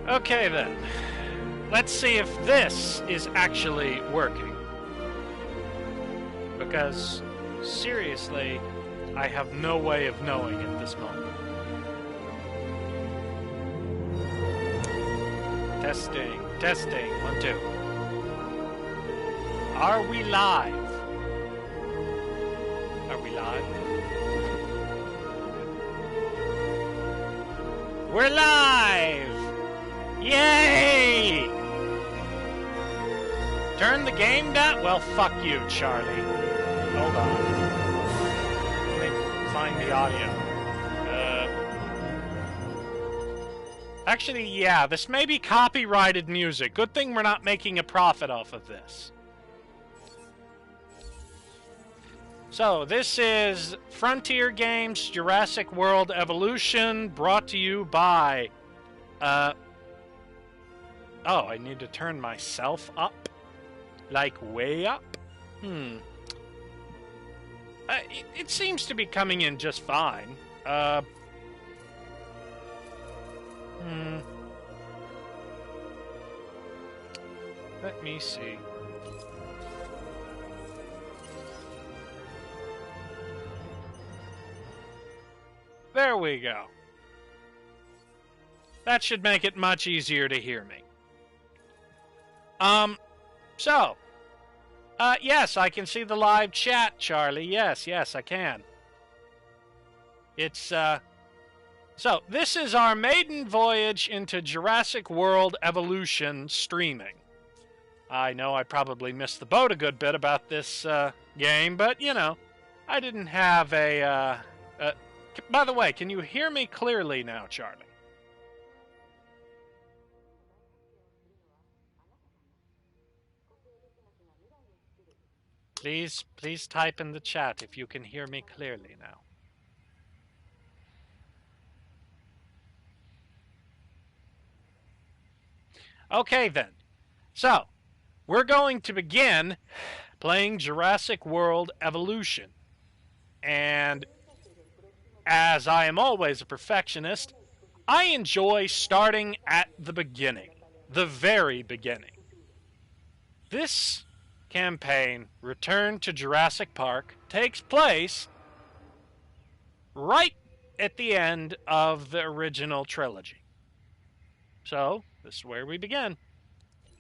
Okay then. Let's see if this is actually working. Because, seriously, I have no way of knowing at this moment. Testing, testing, 1, 2. Are we live? Are we live? We're live! Yay! Turn the game down? Well, fuck you, Charlie. Hold on. Let me find the audio. Actually, yeah, this may be copyrighted music. Good thing we're not making a profit off of this. So, this is Frontier Games Jurassic World Evolution, brought to you by... Oh, I need to turn myself up? Like, way up? It seems to be coming in just fine. Let me see. There we go. That should make it much easier to hear me. Yes, I can see the live chat, Charlie. Yes, I can. It's, So, this is our maiden voyage into Jurassic World Evolution streaming. I know I probably missed the boat a good bit about this, game, but, you know, I didn't have a, By the way, can you hear me clearly now, Charlie? Please type in the chat if you can hear me clearly now. Okay, then. So, we're going to begin playing Jurassic World Evolution. And as I am always a perfectionist, I enjoy starting at the beginning, the very beginning. This campaign, Return to Jurassic Park, takes place right at the end of the original trilogy. So, this is where we begin.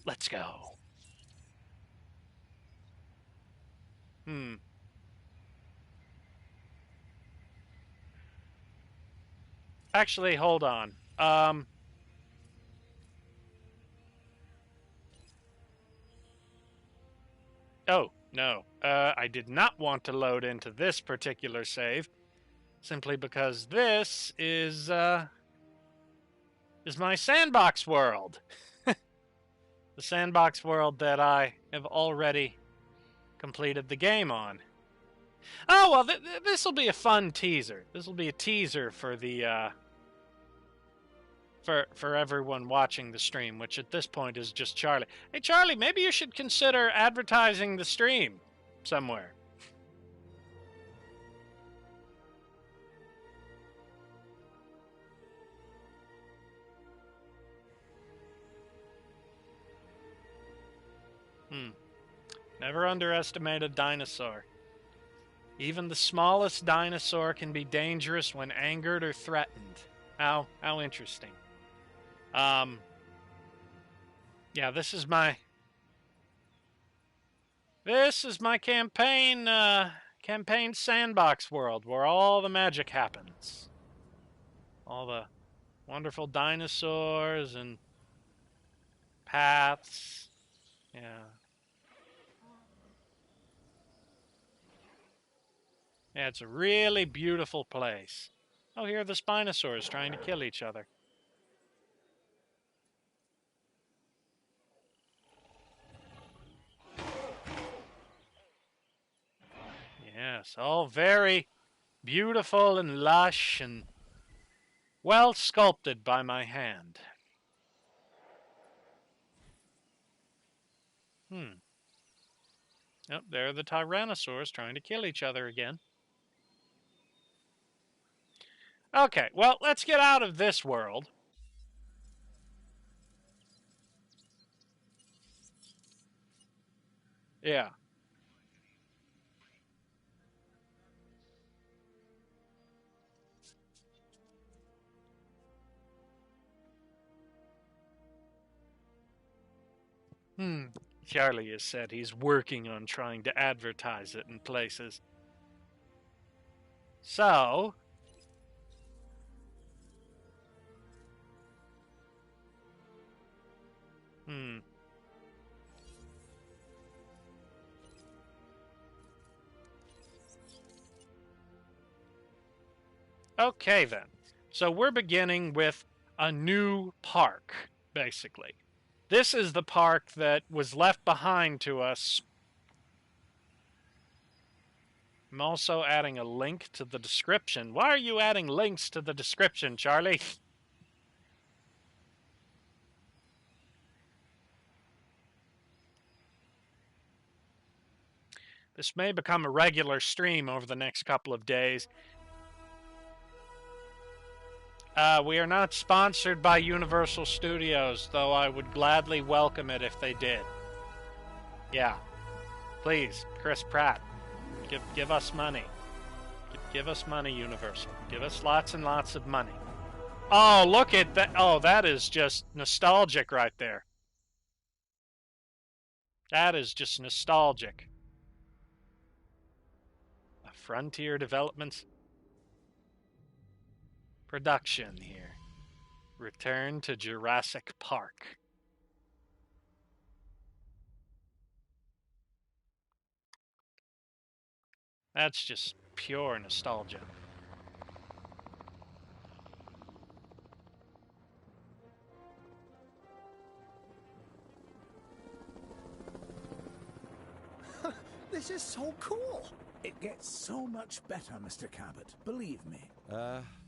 Let's go. Actually, hold on. Oh, no. I did not want to load into this particular save, simply because this is my sandbox world. The sandbox world that I have already completed the game on. Oh, well, this will be a fun teaser. This will be a teaser for the, for everyone watching the stream, which at this point is just Charlie. Hey, Charlie, maybe you should consider advertising the stream somewhere. Never underestimate a dinosaur. Even the smallest dinosaur can be dangerous when angered or threatened. How interesting. Yeah, this is my campaign sandbox world where all the magic happens. All the wonderful dinosaurs and paths. Yeah. Yeah, it's a really beautiful place. Oh, here are the Spinosaurs trying to kill each other. Yes, all very beautiful and lush and well sculpted by my hand. Oh, there are the Tyrannosaurs trying to kill each other again. Okay, well, let's get out of this world. Yeah. Charlie has said he's working on trying to advertise it in places. So, okay then. So we're beginning with a new park, basically. This is the park that was left behind to us. I'm also adding a link to the description. Why are you adding links to the description, Charlie? This may become a regular stream over the next couple of days. We are not sponsored by Universal Studios, though I would gladly welcome it if they did. Yeah. Please, Chris Pratt, give us money. Give us money, Universal. Give us lots and lots of money. Oh, look at that. Oh, that is just nostalgic right there. That is just nostalgic. Frontier Developments production here. Return to Jurassic Park. That's just pure nostalgia. This is so cool. It gets so much better, Mr. Cabot. Believe me.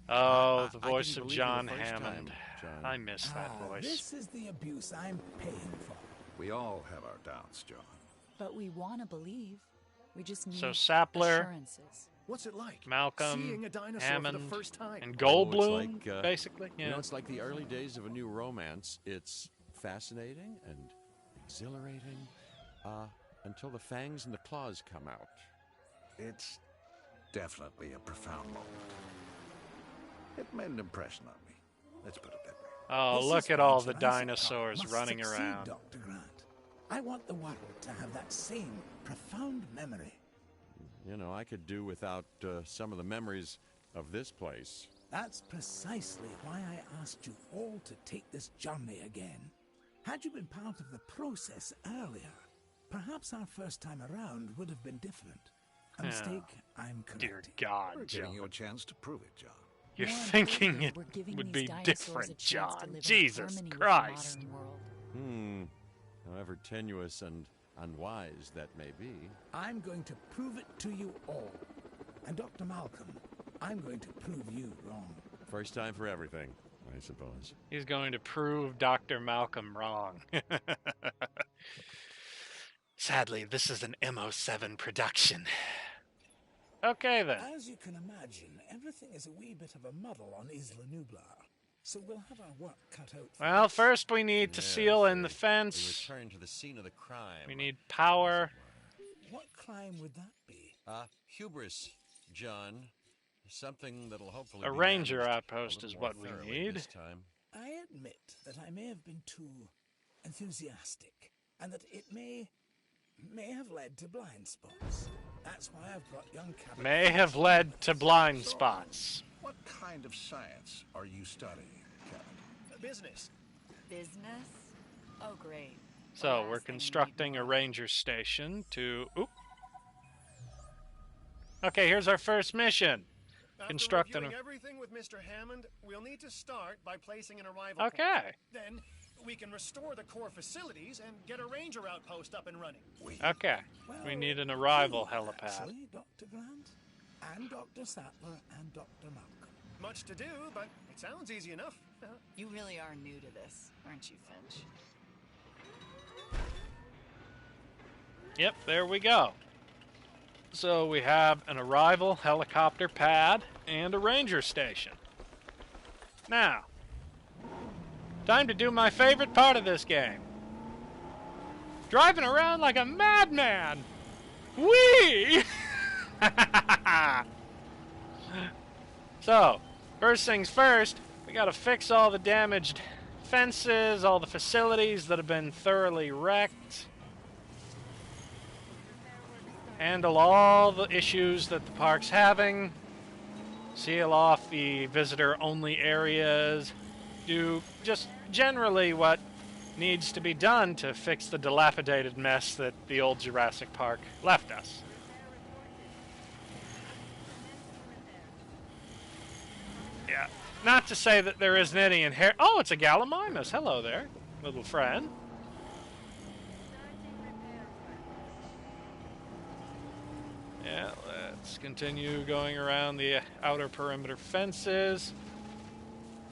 Oh, the voice of John Hammond. John. I miss that voice. This is the abuse I'm paying for. We all have our doubts, John. But we want to believe. We just need So Sappler, assurances. What's it like? Malcolm, Seeing a dinosaur Hammond, for the first time. and Oh, Goldblum, it's like, basically. Yeah. You know, it's like the early days of a new romance. It's fascinating and exhilarating until the fangs and the claws come out. It's definitely a profound moment. It made an impression on me. Let's put it that way. Oh, This look is at why all the Jurassic Park dinosaurs must running succeed, around. Dr. Grant. I want the world to have that same profound memory. You know, I could do without some of the memories of this place. That's precisely why I asked you all to take this journey again. Had you been part of the process earlier, perhaps our first time around would have been different. A mistake I'm correcting. Dear God, We're giving John. you a chance to prove it, John. You're More thinking importantly, it we're giving would these be dinosaurs a different, chance to John. live in Jesus harmony with the Christ. modern world. However tenuous and unwise that may be. I'm going to prove it to you all. And Dr. Malcolm, I'm going to prove you wrong. First time for everything, I suppose. He's going to prove Dr. Malcolm wrong. Sadly, this is an M07 production. Okay, then. As you can imagine, everything is a wee bit of a muddle on Isla Nublar. So we'll have our work cut out for Well, us. first we need to seal in the We fence. return to the scene of the crime. We need power. What crime would that be? Hubris, John. Something that'll hopefully A be ranger managed outpost a is little more what we thoroughly need. this time. I admit that I may have been too enthusiastic, and that it may have led to blind spots. That's why I've brought young Cabot. May have led to blind spots. What kind of science are you studying, Captain? Business. Business? Oh, great. So Last we're thing we need constructing a more. ranger station to... Oop. Okay, here's our first mission. After Constructing reviewing a... everything with Mr. Hammond, we'll need to start by placing an arrival point. Okay. Then we can restore the core facilities and get a ranger outpost up and running. Okay. Well, We need an arrival you, helipad. Actually, Dr. Grant, and Dr. Sattler, and Dr. Malcolm. Much to do, but it sounds easy enough. You really are new to this, aren't you, Finch? Yep, there we go. So we have an arrival helicopter pad and a ranger station. Now, time to do my favorite part of this game. Driving around like a madman! Whee! So, first things first, we gotta fix all the damaged fences, all the facilities that have been thoroughly wrecked. Handle all the issues that the park's having. Seal off the visitor-only areas. Do just generally what needs to be done to fix the dilapidated mess that the old Jurassic Park left us. Yeah, not to say that there isn't any inherent... Oh, it's a Gallimimus. Hello there, little friend. Yeah, let's continue going around the outer perimeter fences.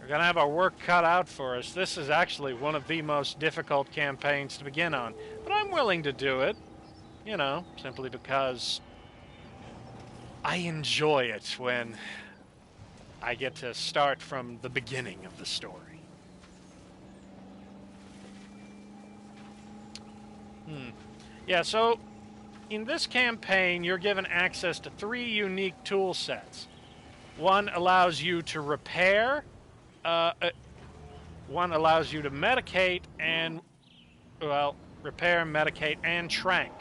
We're going to have our work cut out for us. This is actually one of the most difficult campaigns to begin on. But I'm willing to do it, you know, simply because I enjoy it when I get to start from the beginning of the story. Yeah, so in this campaign, you're given access to 3 unique tool sets. One allows you to repair, one allows you to medicate and, well, repair, medicate, and trank.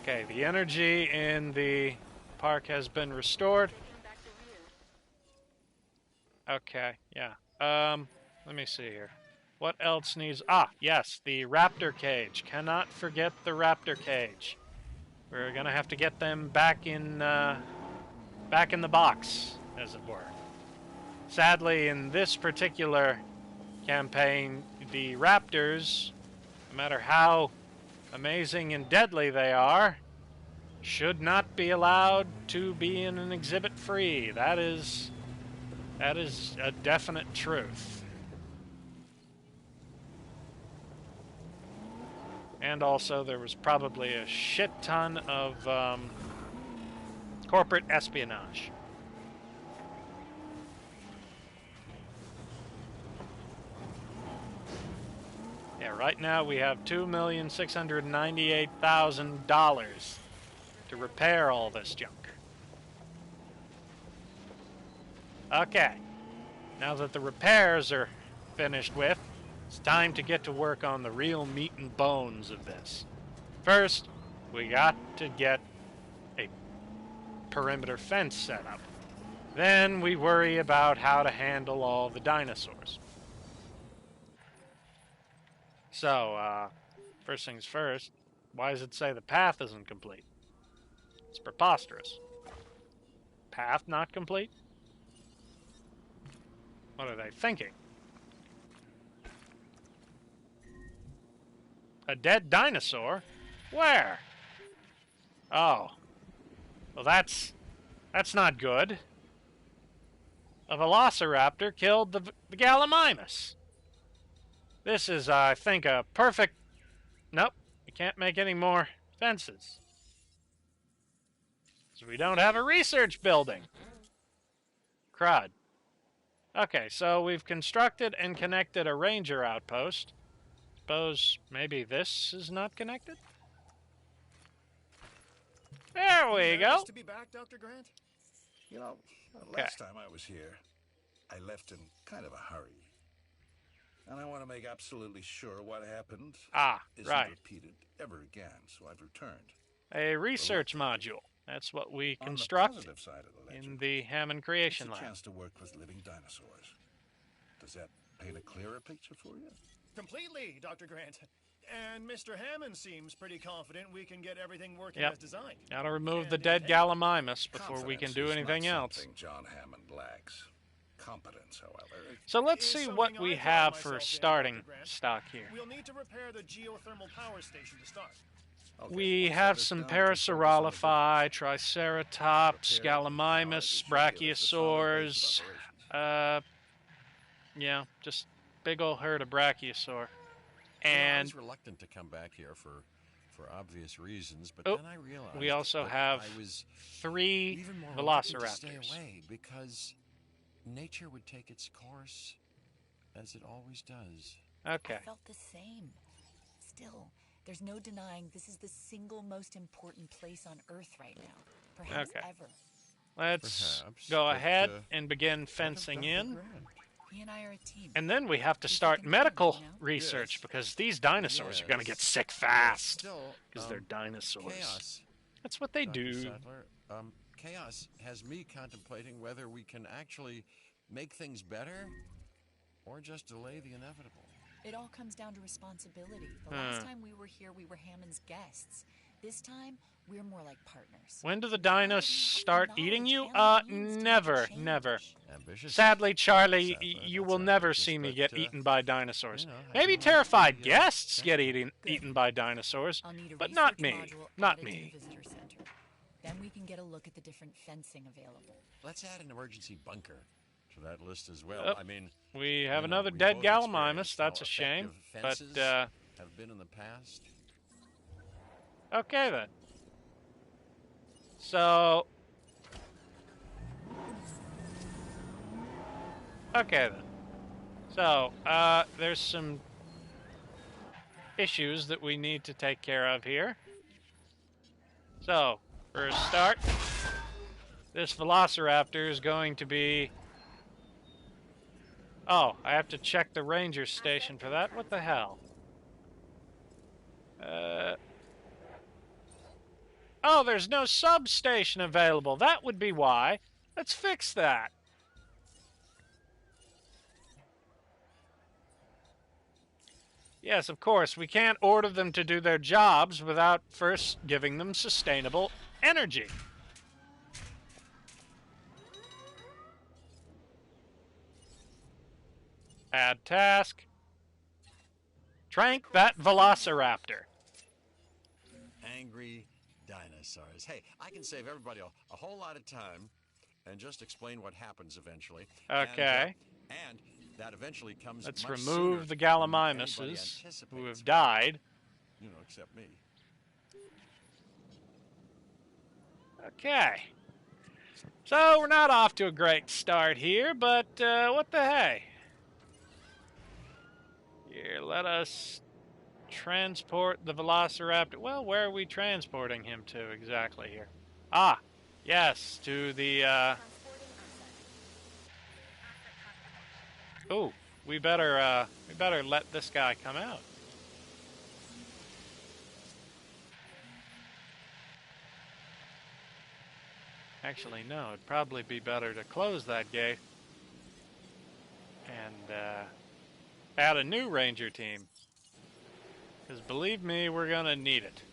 Okay, the energy in the park has been restored. Okay, yeah. Let me see here. What else needs... Ah, yes, the raptor cage. Cannot forget the raptor cage. We're gonna have to get them back in the box, as it were. Sadly, in this particular campaign, the raptors, no matter how amazing and deadly they are, should not be allowed to be in an exhibit free. That is a definite truth. And also, there was probably a shit ton of corporate espionage. Yeah, right now we have $2,698,000 to repair all this junk. Okay, now that the repairs are finished with, it's time to get to work on the real meat and bones of this. First, we got to get a perimeter fence set up. Then we worry about how to handle all the dinosaurs. So, first things first, why does it say the path isn't complete? It's preposterous. Path not complete? What are they thinking? A dead dinosaur? Where? Oh. Well, that's not good. A velociraptor killed the Gallimimus. This is, I think, a perfect... Nope, we can't make any more fences. So we don't have a research building. Crud. Okay, so we've constructed and connected a ranger outpost. Suppose maybe this is not connected? There we go. Nice to be back, Dr. Grant. You know, last time I was here, I left in kind of a hurry. And I want to make absolutely sure what happened isn't repeated ever again, so I've returned. A research module. That's what we construct on the positive side of the legend, in the Hammond Creation it's a Lab. chance to work with living dinosaurs. Does that paint a clearer picture for you? Completely, Dr. Grant. And Mr. Hammond seems pretty confident we can get everything working as designed. Gotta remove the dead Gallimimus before we can do anything else. Something John Hammond lacks. Competence, however. So let's see what we have for starting stock here. We'll need to repair the geothermal power station to start. Okay, We have some Parasaurolopi, Triceratops, Gallimimus, Brachiosaurs. Yeah, just big old herd of Brachiosaur. I And was reluctant to come back here for obvious reasons, but then I realized we also that have I was 3 even more reluctant to stay Velociraptors. away because nature would take its course as it always does. Okay. I felt the same. Still, there's no denying this is the single most important place on Earth right now. Perhaps ever. Let's go ahead and begin fencing in. He and I are a team. And then we have to start medical research because these dinosaurs are going to get sick fast because they're dinosaurs. Chaos. That's what they Dr. do. Sattler, chaos has me contemplating whether we can actually make things better or just delay the inevitable. It all comes down to responsibility. The last time we were here, we were Hammond's guests. This time, we're more like partners. When do the dinos start eating you? Never, never. Ambitious. Sadly, Charlie, you will never see me get eaten by dinosaurs. Maybe terrified guests get eaten by dinosaurs, but not me. Not me. Then we can get a look at the different fencing available. Let's add an emergency bunker to that list as well. I mean, we have another dead Gallimimus. That's a shame. But have been in the past. Okay then. So. Okay then. So, there's some issues that we need to take care of here. So, for a start, this Velociraptor is going to be... Oh, I have to check the ranger station for that? What the hell? Oh, there's no substation available. That would be why. Let's fix that. Yes, of course, we can't order them to do their jobs without first giving them sustainable energy. Add task. Trank that Velociraptor. Angry dinosaurs. Hey, I can save everybody a whole lot of time and just explain what happens eventually. Okay. And that eventually comes. Let's remove the Gallimimuses who have died. You know, except me. Okay. So we're not off to a great start here, but what the hey? Here, let us transport the Velociraptor. Well, where are we transporting him to exactly here? Ah, yes, to the, Oh, we better let this guy come out. Actually, no, it'd probably be better to close that gate and, add a new ranger team. Because believe me, we're going to need it.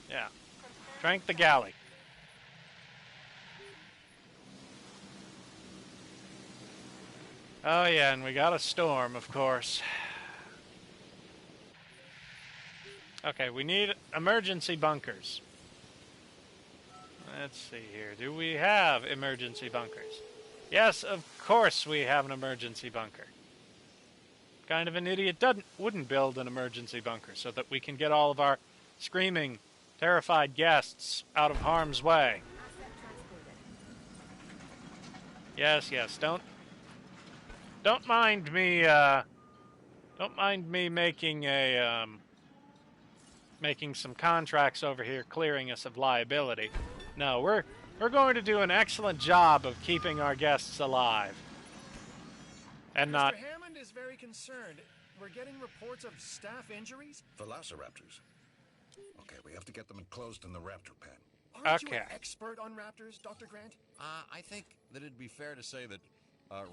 Yeah. Trank the galley. Oh yeah, and we got a storm, of course. Okay, we need emergency bunkers. Let's see here. Do we have emergency bunkers? Yes, of course we have an emergency bunker. Kind of an idiot wouldn't build an emergency bunker so that we can get all of our screaming, terrified guests out of harm's way. Yes, yes, don't mind me making a making some contracts over here clearing us of liability. No, we're going to do an excellent job of keeping our guests alive. And not... Mr. Hammond is very concerned. We're getting reports of staff injuries. Velociraptors. Okay, we have to get them enclosed in the raptor pen. Aren't you an expert on raptors, Dr. Grant? I think that it'd be fair to say that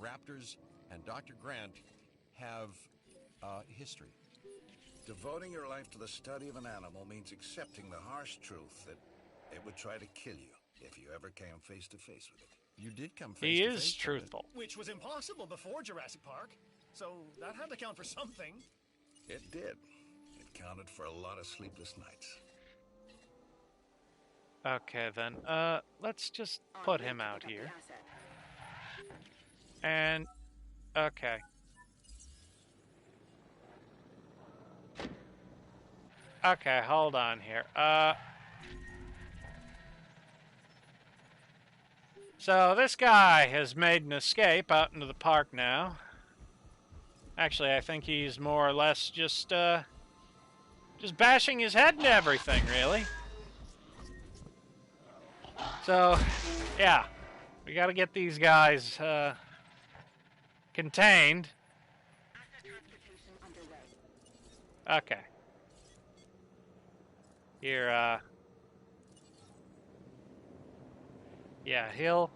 raptors and Dr. Grant have history. Devoting your life to the study of an animal means accepting the harsh truth that it would try to kill you if you ever came face to face with it. You did come face to face. He is face truthful. Which was impossible before Jurassic Park. So that had to count for something. It did. It counted for a lot of sleepless nights. Okay, then. Let's just put him out here. And... okay. Okay, hold on here. So this guy has made an escape out into the park now. Actually, I think he's more or less just bashing his head into everything, really. So, yeah. We gotta get these guys, contained. Okay. Here, yeah, he'll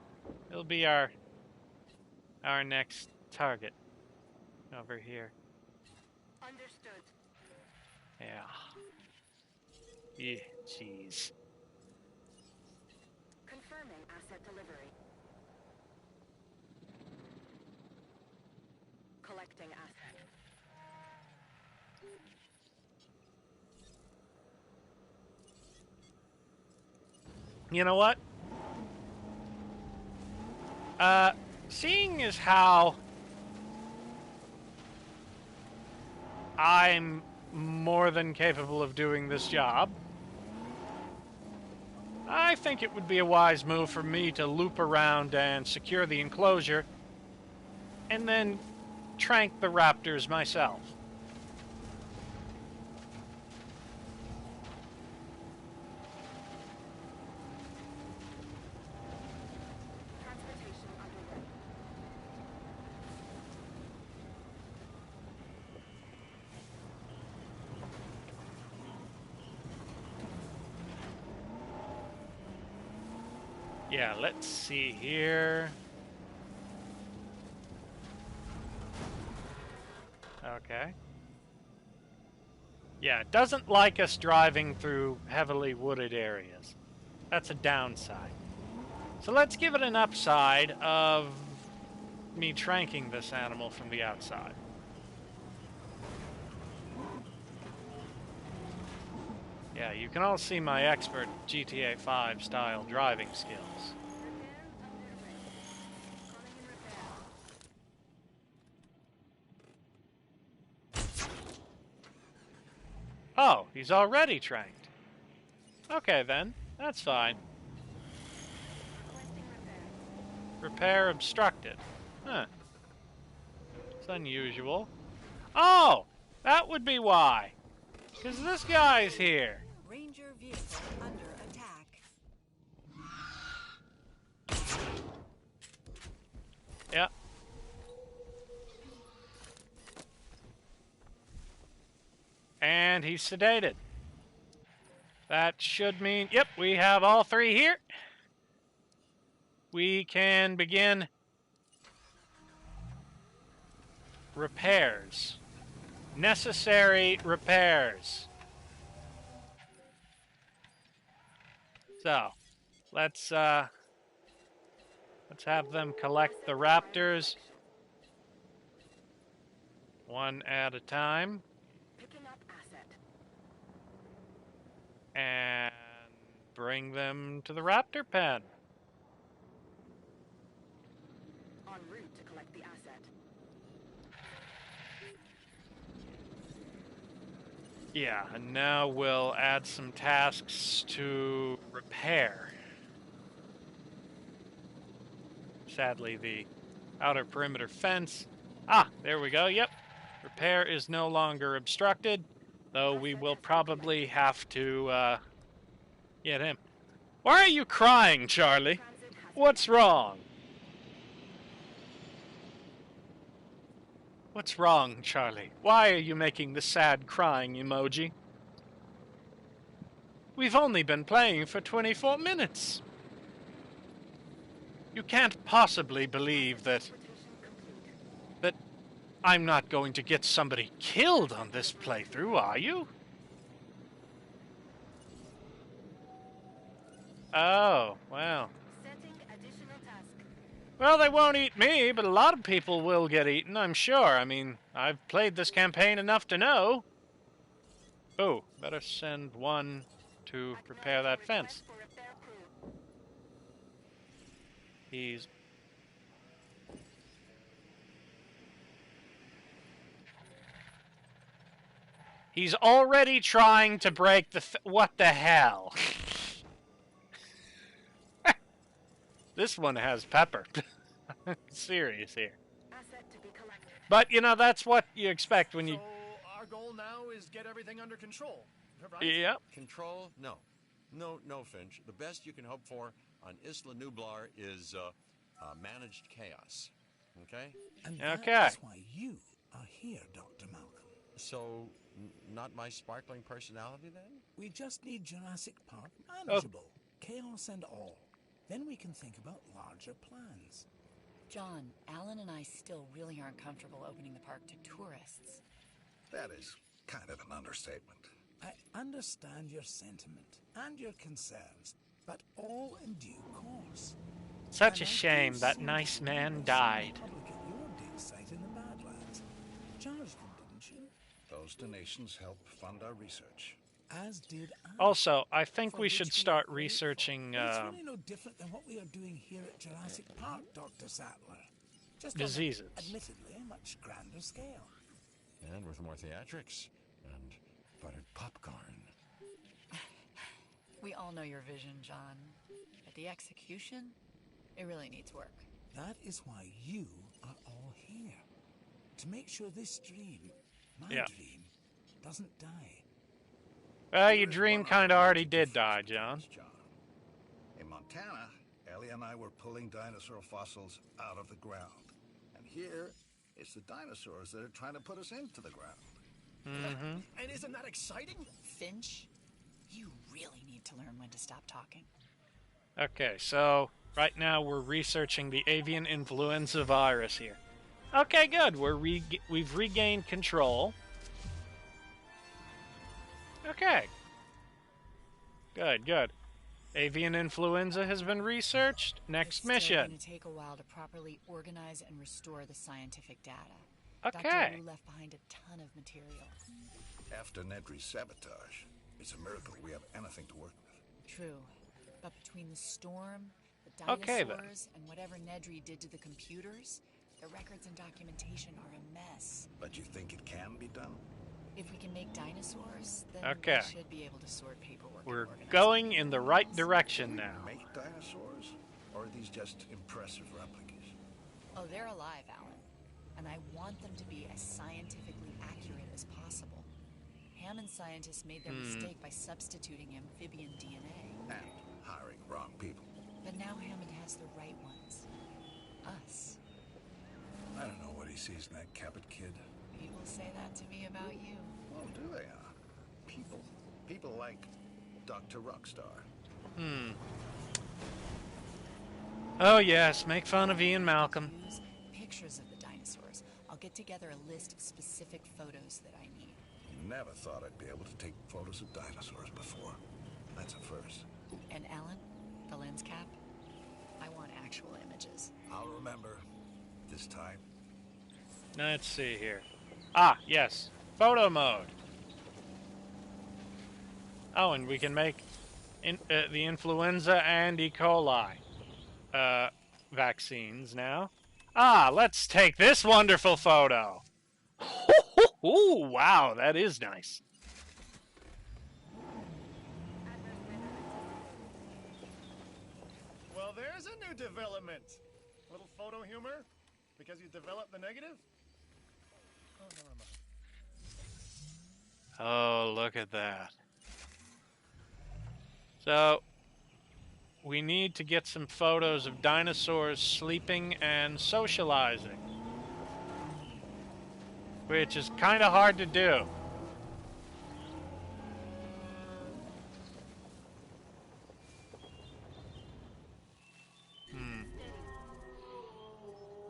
be our next target over here. Understood. Yeah. Yeah, jeez. Confirming asset delivery. Collecting asset. You know what? Seeing as how I'm more than capable of doing this job, I think it would be a wise move for me to loop around and secure the enclosure, and then trank the raptors myself. Transportation underway. Yeah, let's see here. Okay. Yeah, it doesn't like us driving through heavily wooded areas. That's a downside. So let's give it an upside of me tranking this animal from the outside. Yeah, you can all see my expert GTA 5 style driving skills. Oh, he's already tranked. Okay then, that's fine. Repair obstructed. Huh. It's unusual. Oh! That would be why. Because this guy's here. Ranger vehicle under attack. Yep. And he's sedated. That should mean, yep, we have all three here. We can begin repairs. Necessary repairs. So, let's have them collect the raptors one at a time. Picking up asset. And bring them to the raptor pen. En route to collect the asset. Yeah, and now we'll add some tasks to repair. Sadly, the outer perimeter fence. Ah, there we go, yep. Repair is no longer obstructed, though we will probably have to, get him. Why are you crying, Charlie? What's wrong? What's wrong, Charlie? Why are you making the sad crying emoji? We've only been playing for 24 minutes. You can't possibly believe that I'm not going to get somebody killed on this playthrough, are you? Oh, well. Setting additional task. Well, they won't eat me, but a lot of people will get eaten, I'm sure. I mean, I've played this campaign enough to know. Oh, better send one to repair that fence. He's already trying to break the what the hell? This one has pepper. Serious here. Asset to be collected. But, you know, that's what you expect when you... So our goal now is get everything under control, right? Yep. Control? No. No, Finch. The best you can hope for on Isla Nublar is managed chaos. Okay? And okay. that's why you are here, Dr. Malcolm. So, not my sparkling personality, then? We just need Jurassic Park manageable. Chaos and all. Then we can think about larger plans. John, Alan and I still really aren't comfortable opening the park to tourists. That is kind of an understatement. I understand your sentiment and your concerns, but all in due course. Such a shame that nice man died. Public at your dig site in the Badlands. Charged them, didn't you? Those donations help fund our research. As did I. Also, I think we should start researching it's really no different than what we are doing here at Jurassic Park, Dr. Sattler. Just diseases. On an admittedly much grander scale. And with more theatrics and buttered popcorn. We all know your vision, John. But the execution, it really needs work. That is why you are all here. To make sure this dream, my dream, doesn't die. Well, your dream kind of already did die, John. In Montana, Ellie and I were pulling dinosaur fossils out of the ground. And here, it's the dinosaurs that are trying to put us into the ground. Mm-hmm. And isn't that exciting? Finch, you really need to learn when to stop talking. Okay, so right now we're researching the avian influenza virus here. Okay, good. We've regained control. Okay. Good. Avian influenza has been researched. Next mission. It's going to take a while to properly organize and restore the scientific data. Okay. Dr. Wu left behind a ton of material. After Nedry's sabotage, it's a miracle we have anything to work with. True. But between the storm, the dinosaurs, and whatever Nedry did to the computers, the records and documentation are a mess. But you think it can be done? If we can make dinosaurs, then okay. we should be able to sort paperwork. We're going in the right direction now. Make dinosaurs? Or are these just impressive replicas? Oh, they're alive, Alan. And I want them to be as scientifically accurate as possible. Hammond scientists made their mistake by substituting amphibian DNA. And hiring wrong people. But now Hammond has the right ones. Us. I don't know what he sees in that Cabot kid. People say that to me about you. Oh, do they? People like Dr. Rockstar. Oh, yes. Make fun of Ian Malcolm. Use pictures of the dinosaurs. I'll get together a list of specific photos that I need. Never thought I'd be able to take photos of dinosaurs before. That's a first. And Alan, the lens cap, I want actual images. I'll remember. This time. Let's see here. Ah, yes. Photo mode. Oh, and we can make the influenza and E. coli vaccines now. Ah, let's take this wonderful photo. Ooh, wow, that is nice. Well, there's a new development. Little photo humor? Because you developed the negative? Oh, never mind. Oh, look at that. So, we need to get some photos of dinosaurs sleeping and socializing. Which is kind of hard to do.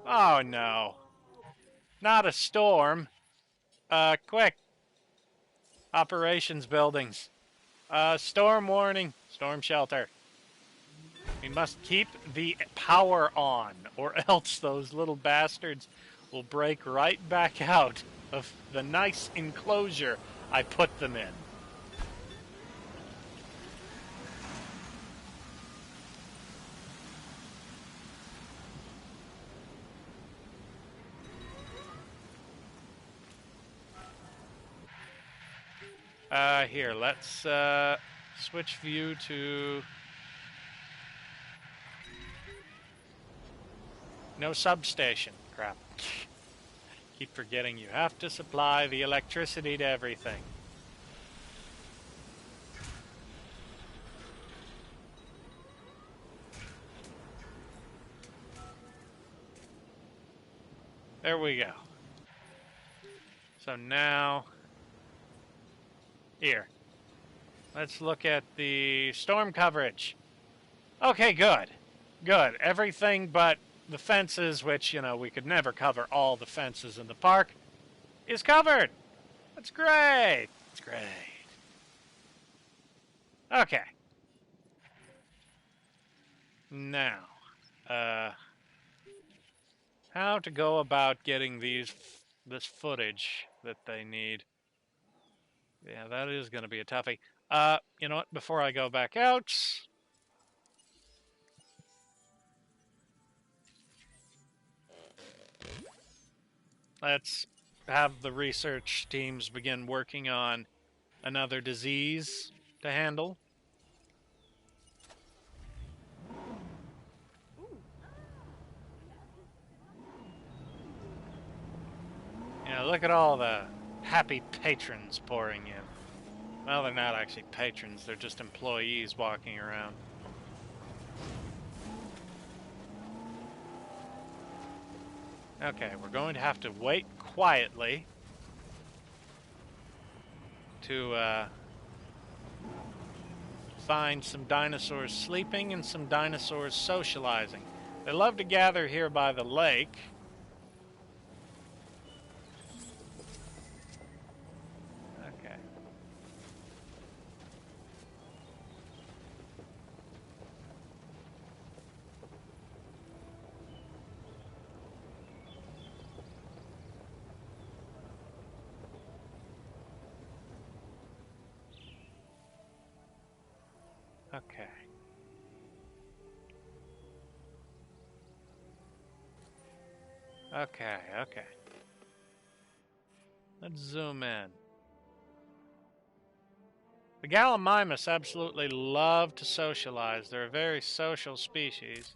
Oh, no. Not a storm. Quick. Operations buildings. Storm warning. Storm shelter. We must keep the power on, or else those little bastards will break right back out of the nice enclosure I put them in. Here, let's switch view to... No substation. Crap. Keep forgetting you have to supply the electricity to everything. There we go. So now, here. Let's look at the storm coverage. Okay, good. Good. Everything but the fences, which, you know, we could never cover all the fences in the park, is covered. That's great. That's great. Okay. Now, how to go about getting this footage that they need. Yeah, that is going to be a toughie. You know what? Before I go back out, let's have the research teams begin working on another disease to handle. Yeah, look at all the happy patrons pouring in. Well, they're not actually patrons, they're just employees walking around. Okay, we're going to have to wait quietly to find some dinosaurs sleeping and some dinosaurs socializing. They love to gather here by the lake. Okay. Okay. Okay, okay. Let's zoom in. The Gallimimus absolutely love to socialize. They're a very social species.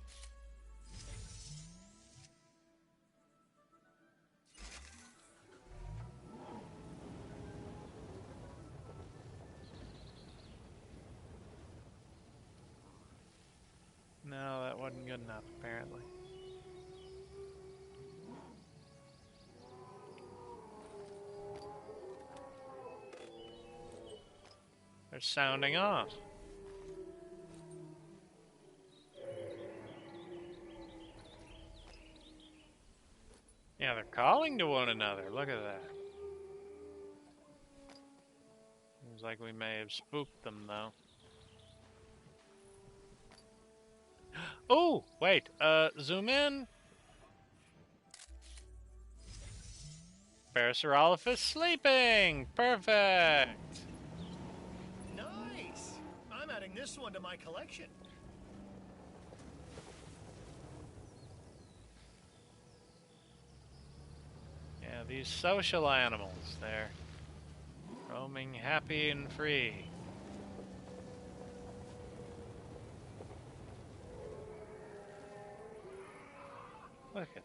No, that wasn't good enough, apparently. They're sounding off. Yeah, they're calling to one another. Look at that. Seems like we may have spooked them, though. Oh, wait. Zoom in. Parasaurolophus sleeping. Perfect. Nice. I'm adding this one to my collection. Yeah, these social animals, they're roaming happy and free. Look at them.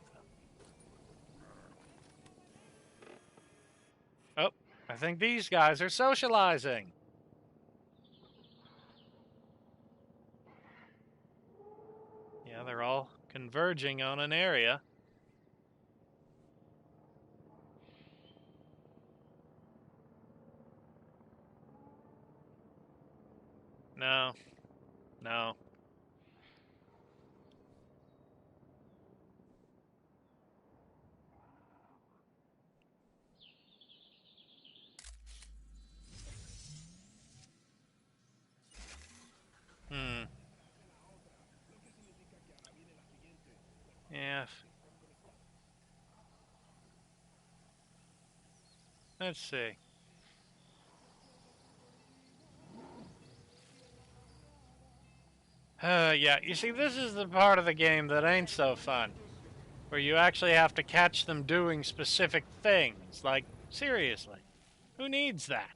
Oh, I think these guys are socializing. Yeah, they're all converging on an area. No. No. Yeah. Let's see. Yeah, you see, this is the part of the game that ain't so fun. Where you actually have to catch them doing specific things. Like, seriously. Who needs that?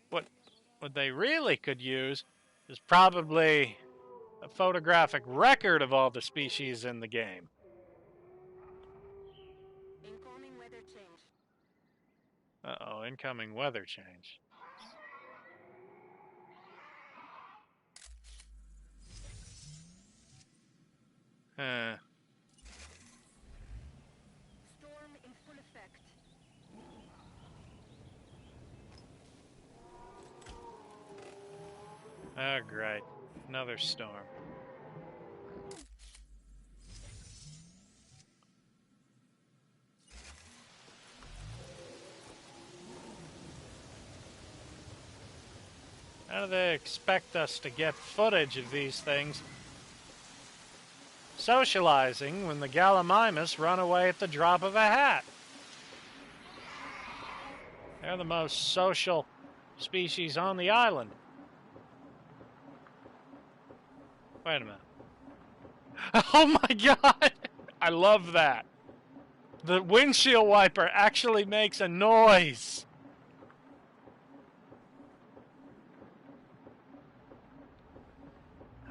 What they really could use is probably a photographic record of all the species in the game. weather change. Uh-oh, incoming weather change. Storm in full effect. Oh, great. Another storm. How do they expect us to get footage of these things socializing when the Gallimimus run away at the drop of a hat? They're the most social species on the island. Wait a minute. Oh my god! I love that. The windshield wiper actually makes a noise.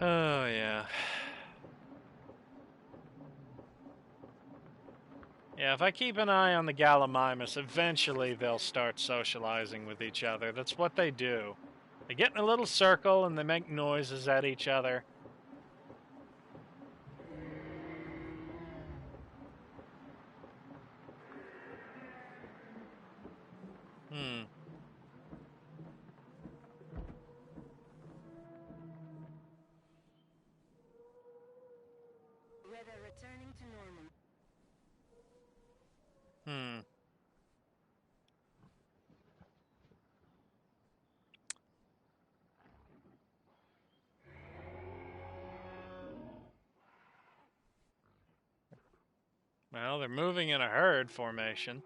Oh, yeah. Yeah, if I keep an eye on the Gallimimus, eventually they'll start socializing with each other. That's what they do. They get in a little circle and they make noises at each other. Weather returning to normal. Well, they're moving in a herd formation.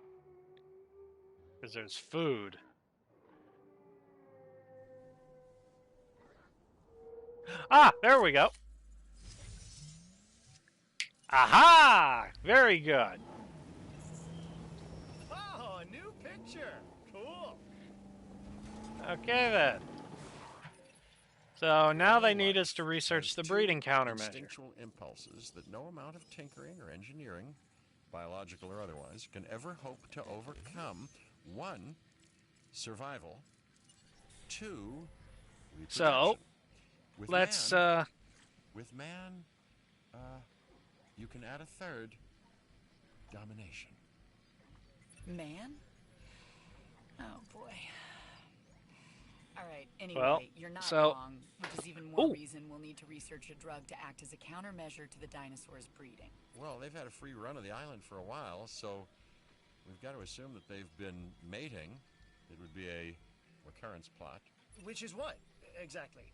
Because there's food. Ah, there we go. Aha! Very good. Oh, a new picture. Cool. Okay, then. So now they need us to research the breeding countermeasure. Instinctual impulses that no amount of tinkering or engineering, biological or otherwise, can ever hope to overcome. 1, survival. 2, reproduction. So, with let's... man, with man, you can add a 3rd, domination. Man? Oh, boy. All right, anyway, well, you're not so, wrong, which is even more reason we'll need to research a drug to act as a countermeasure to the dinosaurs' breeding. Well, they've had a free run of the island for a while, so we've got to assume that they've been mating. It would be a recurrence plot. Which is what, exactly?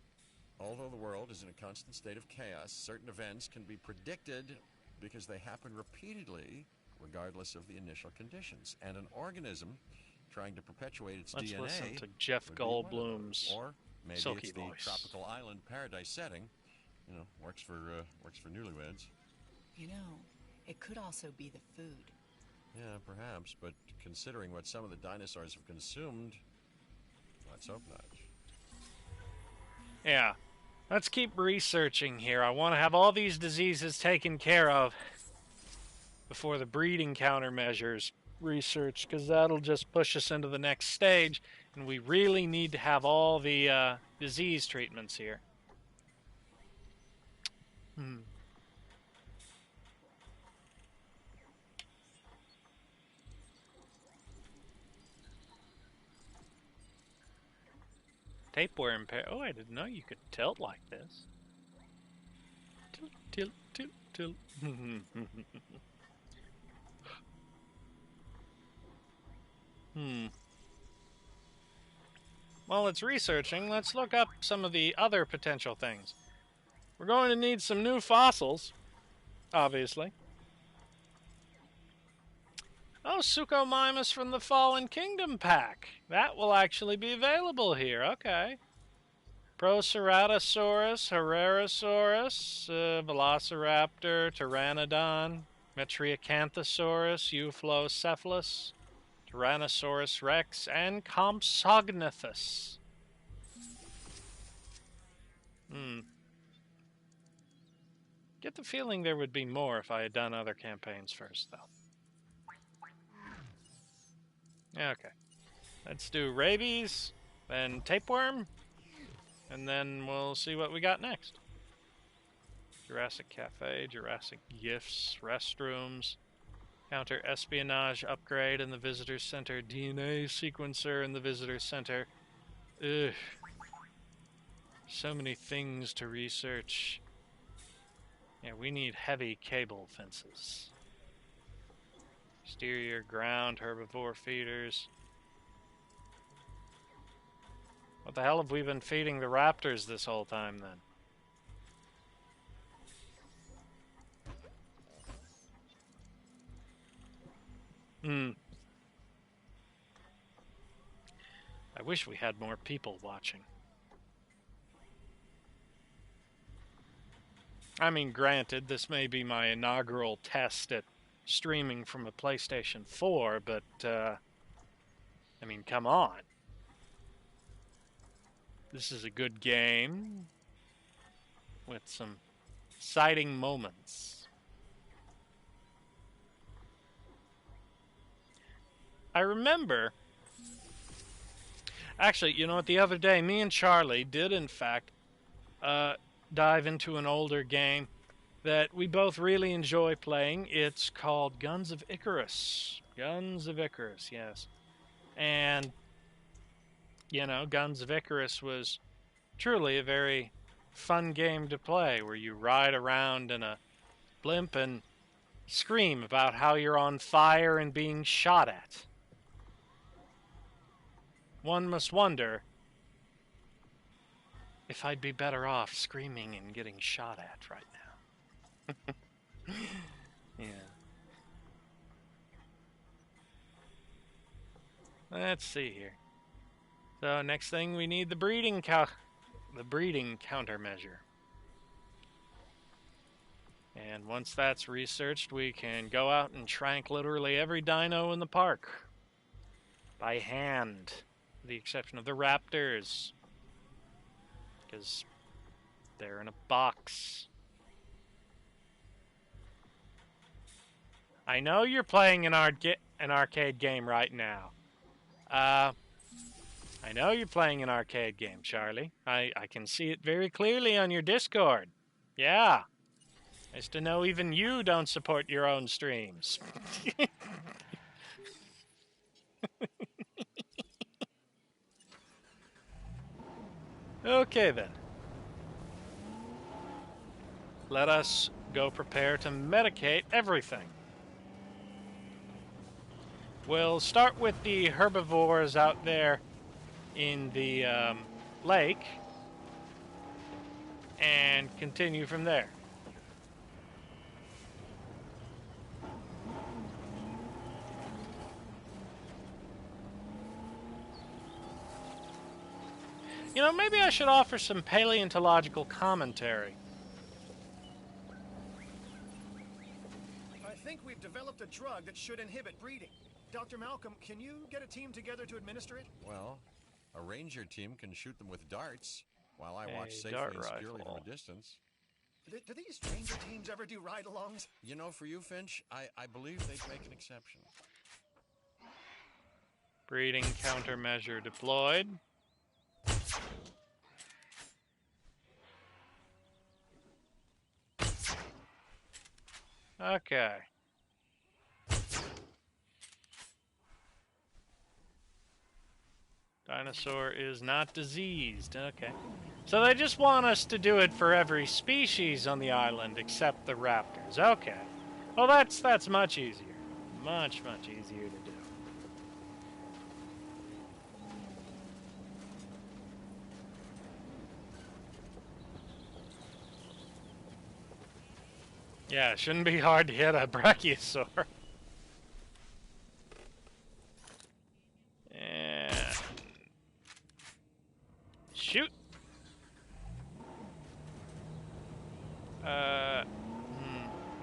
Although the world is in a constant state of chaos, certain events can be predicted because they happen repeatedly, regardless of the initial conditions. And an organism trying to perpetuate its Let's DNA listen to Jeff Goldblum's or maybe silky it's the voice. tropical island paradise setting. You know, works for newlyweds. You know, it could also be the food. Yeah, perhaps, but considering what some of the dinosaurs have consumed, let's hope not. Yeah. Let's keep researching here. I want to have all these diseases taken care of before the breeding countermeasures research, because that'll just push us into the next stage, and we really need to have all the disease treatments here. Tapeworm pair. Oh, I didn't know you could tilt like this. Tilt, tilt, tilt, tilt. While it's researching, let's look up some of the other potential things. We're going to need some new fossils, obviously. Oh, Suchomimus from the Fallen Kingdom pack. That will actually be available here. Okay. Proceratosaurus, Herrerasaurus, Velociraptor, Pteranodon, Metriacanthosaurus, Euplocephalus, Tyrannosaurus rex, and Compsognathus. Get the feeling there would be more if I had done other campaigns first, though. Okay. Let's do rabies, then tapeworm, and then we'll see what we got next. Jurassic Cafe, Jurassic Gifts, restrooms, counter espionage upgrade in the visitor center, DNA sequencer in the visitor center. Ugh. So many things to research. Yeah, we need heavy cable fences. Exterior ground herbivore feeders. What the hell have we been feeding the raptors this whole time then? I wish we had more people watching. I mean, granted, this may be my inaugural test at streaming from a PlayStation 4, but, I mean, come on. This is a good game with some exciting moments. I remember, actually, you know what, the other day, me and Charlie did, in fact, dive into an older game that we both really enjoy playing. It's called Guns of Icarus. Guns of Icarus, yes. And, you know, Guns of Icarus was truly a very fun game to play, where you ride around in a blimp and scream about how you're on fire and being shot at. One must wonder if I'd be better off screaming and getting shot at right now. Yeah. Let's see here. So next thing, we need the breeding countermeasure. And once that's researched, we can go out and trank literally every dino in the park by hand, with the exception of the raptors, because they're in a box. I know you're playing an arcade game right now. I know you're playing an arcade game, Charlie. I can see it very clearly on your Discord. Yeah. Nice to know even you don't support your own streams. Okay, then. Let us go prepare to medicate everything. We'll start with the herbivores out there in the lake and continue from there. You know, maybe I should offer some paleontological commentary. I think we've developed a drug that should inhibit breeding. Dr. Malcolm, can you get a team together to administer it? Well, a ranger team can shoot them with darts, while I watch safely and securely from a distance. Do these ranger teams ever do ride-alongs? You know, for you, Finch, I believe they'd make an exception. Breeding countermeasure deployed. Okay. Dinosaur is not diseased. Okay. So they just want us to do it for every species on the island except the raptors. Okay. Well, that's much easier. Much easier to do. Yeah, it shouldn't be hard to hit a brachiosaur. And shoot.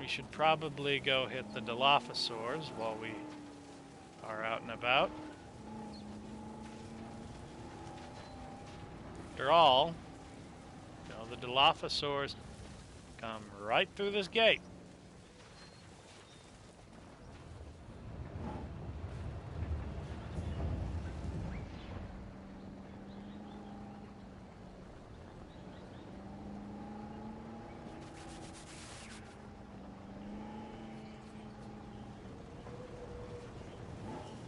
We should probably go hit the Dilophosaurs while we are out and about. After all, you know, the Dilophosaurs come right through this gate.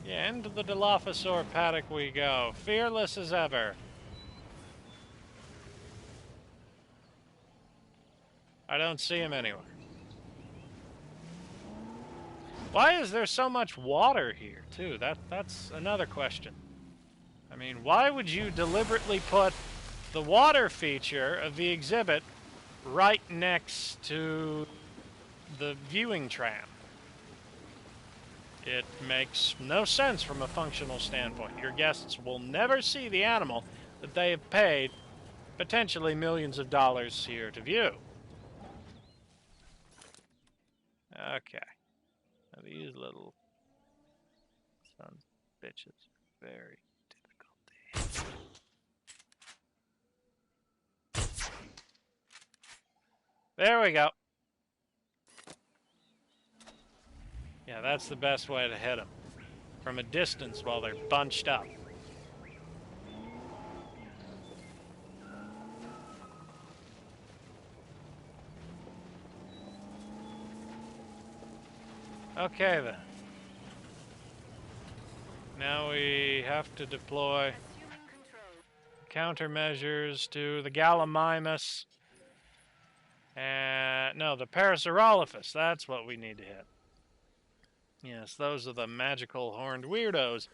Yeah, into the Dilophosaur paddock we go, fearless as ever. I don't see him anywhere. Why is there so much water here, too? That's another question. I mean, why would you deliberately put the water feature of the exhibit right next to the viewing tram? It makes no sense from a functional standpoint. Your guests will never see the animal that they have paid potentially millions of dollars here to view. Okay. Now these little sons of bitches are very difficult to hit. There we go. Yeah, that's the best way to hit them. From a distance while they're bunched up. Okay then. Now we have to deploy countermeasures to the Gallimimus. And no, the Parasaurolophus. That's what we need to hit. Yes, those are the magical horned weirdos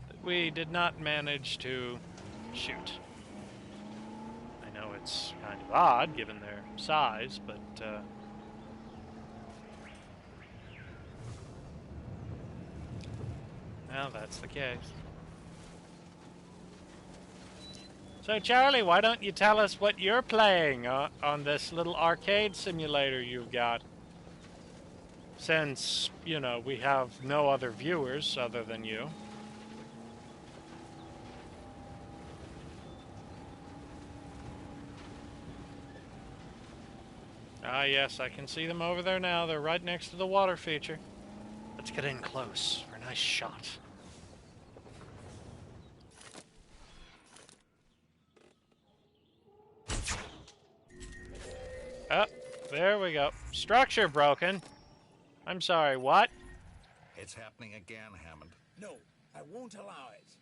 that we did not manage to shoot. I know it's kind of odd given their size, but well, that's the case. So, Charlie, why don't you tell us what you're playing on this little arcade simulator you've got? Since, you know, we have no other viewers other than you. Ah, yes, I can see them over there now. They're right next to the water feature. Let's get in close for a nice shot. Oh, there we go. Structure broken. I'm sorry, what? It's happening again, Hammond. No, I won't allow it.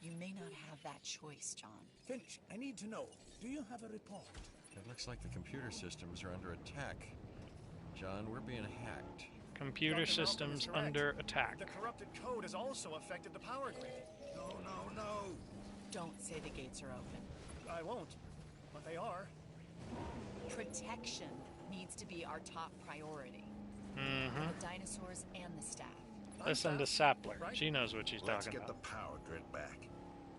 You may not have that choice, John. Finch, I need to know. Do you have a report? It looks like the computer systems are under attack. John, we're being hacked. Computer systems under attack. The corrupted code has also affected the power grid. No. Don't say the gates are open. I won't, but they are. Protection needs to be our top priority. Mm-hmm. For the dinosaurs and the staff. Listen to Sapler. Right? She knows what she's Let's talking get about. the power grid back.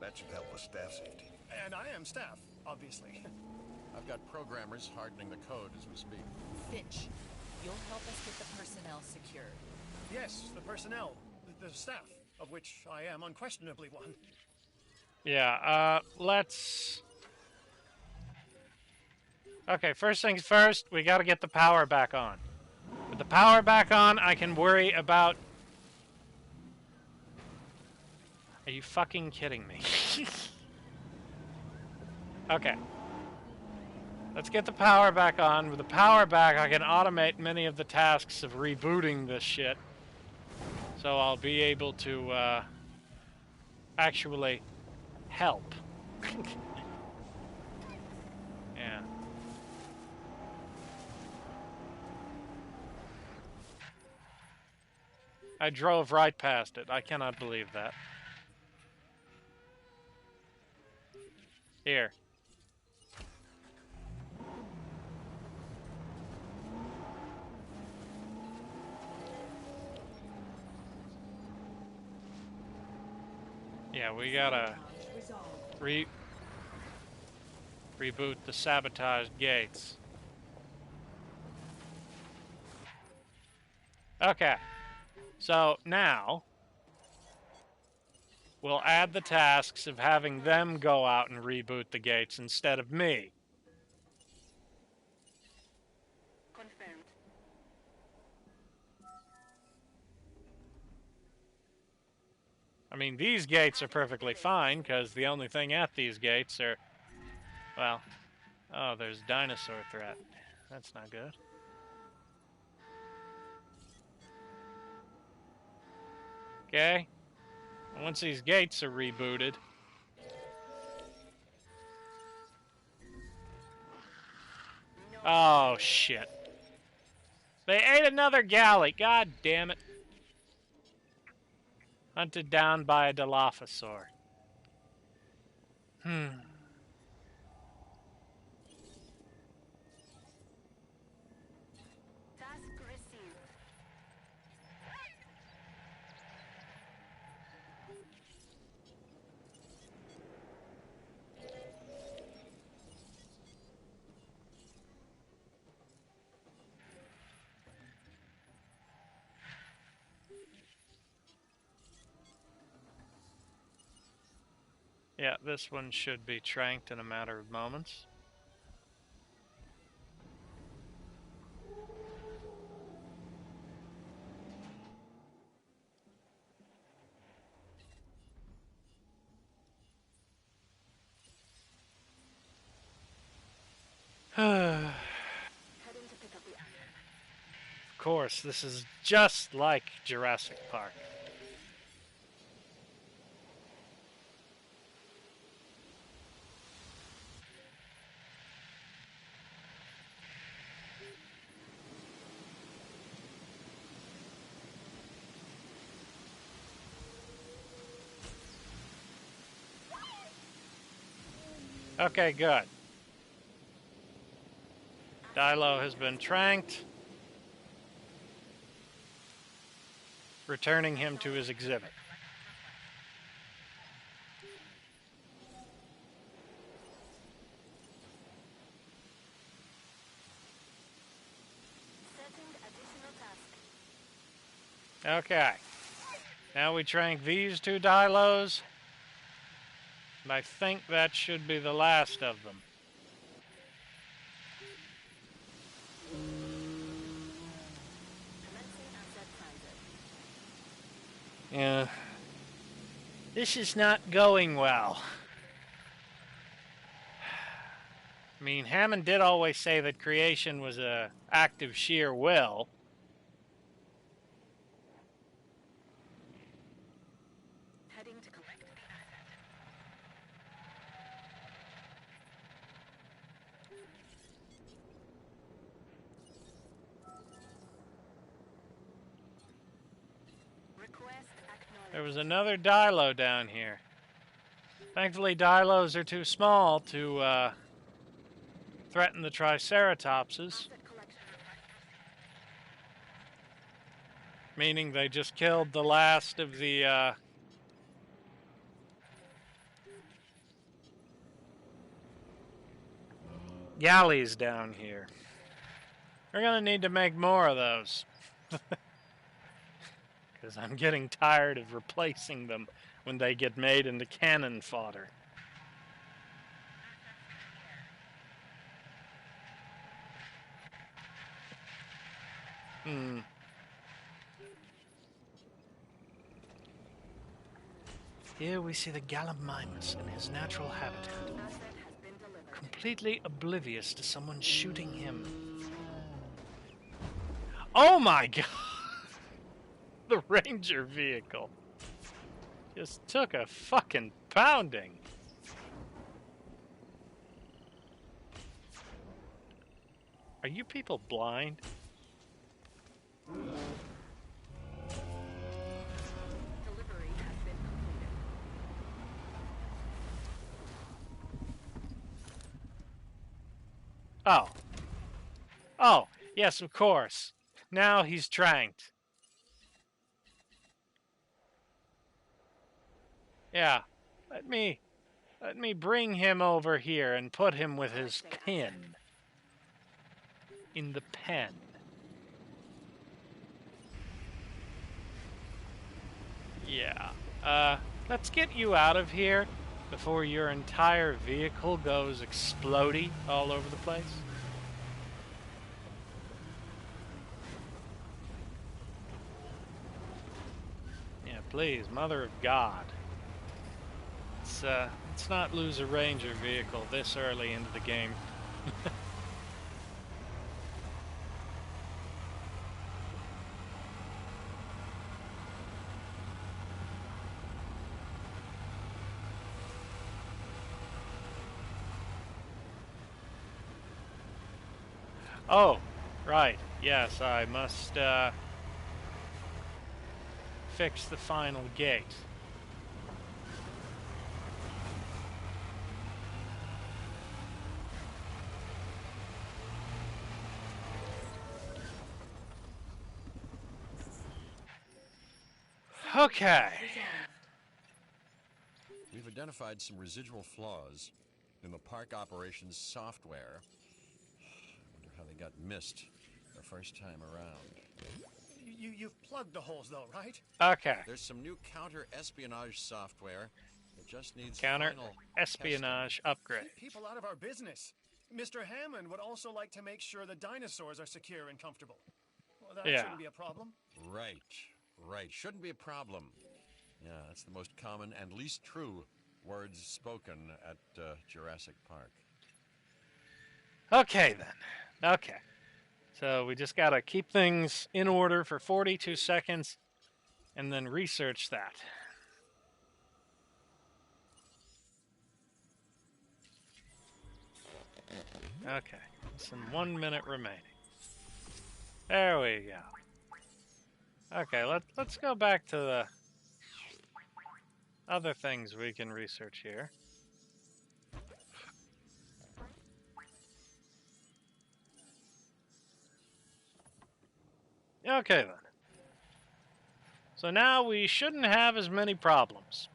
That should help with staff safety. And I am staff, obviously. I've got programmers hardening the code as we speak. Finch, you'll help us get the personnel secured. Yes, the personnel, the staff, of which I am unquestionably one. Yeah, let's... Okay, first things first, we gotta get the power back on. With the power back on, I can worry about... Are you fucking kidding me? Okay. Let's get the power back on. With the power back, I can automate many of the tasks of rebooting this shit. So I'll be able to, actually help. Yeah. I drove right past it. I cannot believe that. Here. Yeah, we gotta reboot the sabotaged gates. Okay. So now we'll add the tasks of having them go out and reboot the gates instead of me. Confirmed. I mean, these gates are perfectly fine because the only thing at these gates are, well, oh, there's dinosaur threat. That's not good. Okay. Once these gates are rebooted. Oh, shit. They ate another galley. God damn it. Hunted down by a Dilophosaur. Task received. Yeah, this one should be tranked in a matter of moments. Of course, this is just like Jurassic Park. Okay, good. Dilo has been tranked, returning him to his exhibit. Okay. Now we trank these two Dilos. And I think that should be the last of them. Yeah. This is not going well. I mean, Hammond did always say that creation was an act of sheer will. Heading to collect the asset. Request acknowledged. There was another Dilo down here. Thankfully, Dilos are too small to threaten the Triceratopses. Meaning they just killed the last of the galleys down here. We're gonna need to make more of those. Because I'm getting tired of replacing them when they get made into cannon fodder. Here we see the Gallimimus in his natural habitat, completely oblivious to someone shooting him. Oh my god! The Ranger vehicle just took a fucking pounding. Are you people blind? Delivery has been completed. Oh. Oh, yes, of course. Now he's tranked. Yeah. Let me bring him over here and put him with his pin. In the pen. Yeah. Let's get you out of here before your entire vehicle goes explodey all over the place. Yeah, please, Mother of God. Let's not lose a Ranger vehicle this early into the game. Oh, right. Yes, I must fix the final gate. Okay. We've identified some residual flaws in the park operations software. I wonder how they got missed the first time around. You've plugged the holes, though, right? Okay. There's some new counter-espionage software that just needs counter-espionage upgrade. Keep people out of our business. Mr. Hammond would also like to make sure the dinosaurs are secure and comfortable. Well, that shouldn't be a problem. Right. Shouldn't be a problem. Yeah, that's the most common and least true words spoken at Jurassic Park. Okay, then. Okay. So we just got to keep things in order for 42 seconds and then research that. Okay. Some 1 minute remaining. There we go. Okay, let's go back to the other things we can research here. Okay, then. So now we shouldn't have as many problems.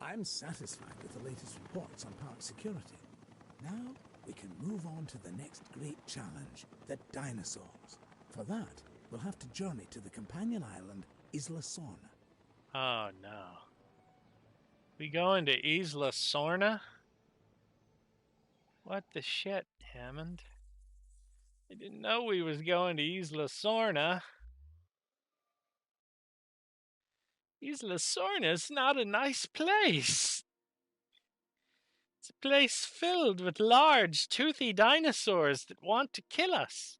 I'm satisfied with the latest reports on park security. Now we can move on to the next great challenge, the dinosaurs. For that, we'll have to journey to the companion island, Isla Sorna. Oh, no. We going to Isla Sorna? What the shit, Hammond? I didn't know we was going to Isla Sorna. Isla Sorna's not a nice place. It's a place filled with large, toothy dinosaurs that want to kill us.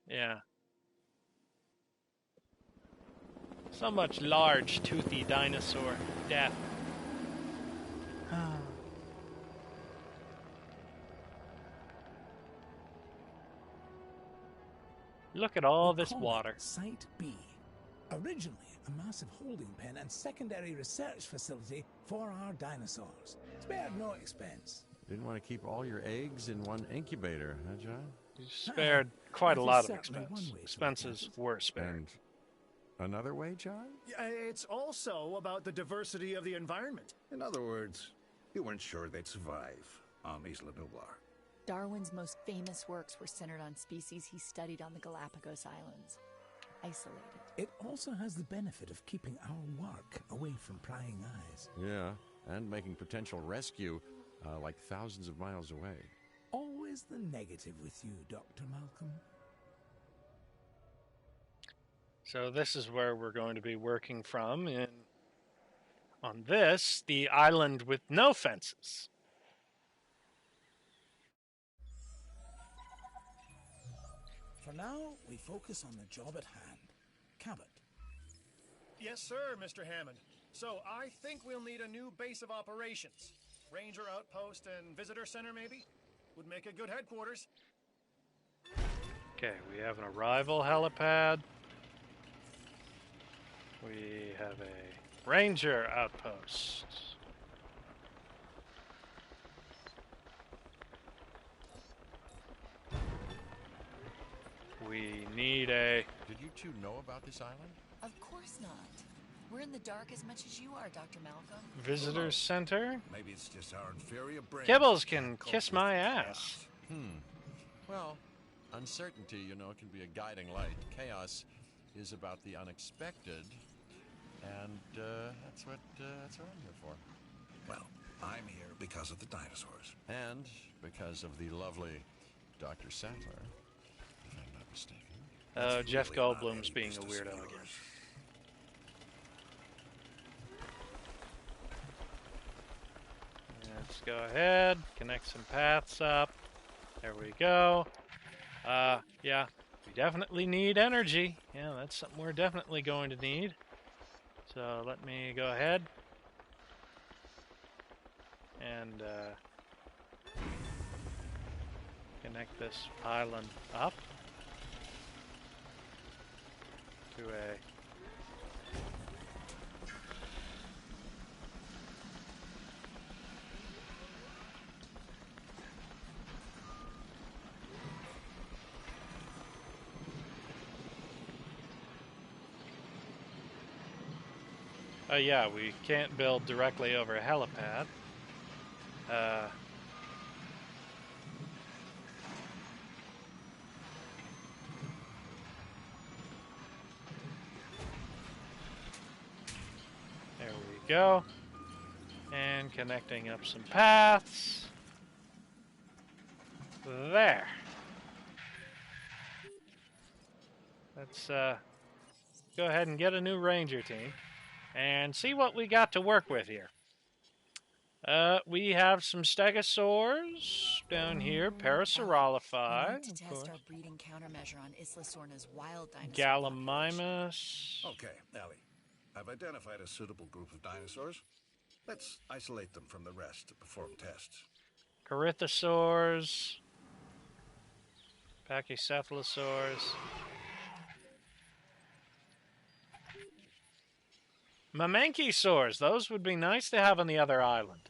Yeah. So much large, toothy dinosaur death. Look at all this water. Site B. Originally a massive holding pen and secondary research facility for our dinosaurs. Spared no expense. Didn't want to keep all your eggs in one incubator, huh, John? You spared quite a lot of expense. Expenses were spared. And another way, John? It's also about the diversity of the environment. In other words, you weren't sure they'd survive on Isla Nublar. Darwin's most famous works were centered on species he studied on the Galapagos Islands. Isolated. It also has the benefit of keeping our work away from prying eyes. Yeah, and making potential rescue like thousands of miles away. Always the negative with you, Dr. Malcolm. So this is where we're going to be working from on this, the island with no fences. For now, we focus on the job at hand. Cabot. Yes, sir, Mr. Hammond. So I think we'll need a new base of operations. Ranger outpost and visitor center, maybe? Would make a good headquarters. Okay, we have an arrival helipad. We have a ranger outpost. We need a... Did you two know about this island? Of course not. We're in the dark as much as you are, Dr. Malcolm. Visitor center? Maybe it's just our inferior brain. Kibbles can kiss my ass. Well, uncertainty, you know, can be a guiding light. Chaos is about the unexpected, and that's what I'm here for. Well, I'm here because of the dinosaurs. And because of the lovely Dr. Sattler, if I'm not mistaken. Oh, Jeff Goldblum's being a weirdo again. Let's go ahead, connect some paths up. There we go. Yeah, we definitely need energy. Yeah, that's something we're definitely going to need. So let me go ahead and connect this island up to a yeah, we can't build directly over a helipad. There we go. And connecting up some paths. There. Let's go ahead and get a new ranger team and see what we got to work with here. We have some stegosaurs down here, parasaurolophid. We need to test our breeding countermeasure on Isla Sorna's wild dinosaur Gallimimus. Okay, Allie. I've identified a suitable group of dinosaurs. Let's isolate them from the rest to perform tests. Corythosaurs. Pachycephalosaurs. Mamanchisaurs. Those would be nice to have on the other island.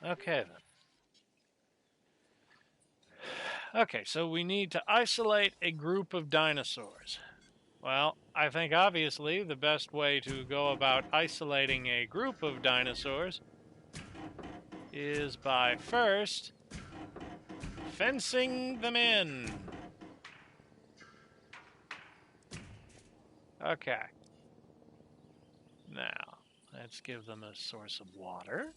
Okay, then. Okay, so we need to isolate a group of dinosaurs. Well, I think obviously the best way to go about isolating a group of dinosaurs is by first fencing them in. Okay. Now, let's give them a source of water.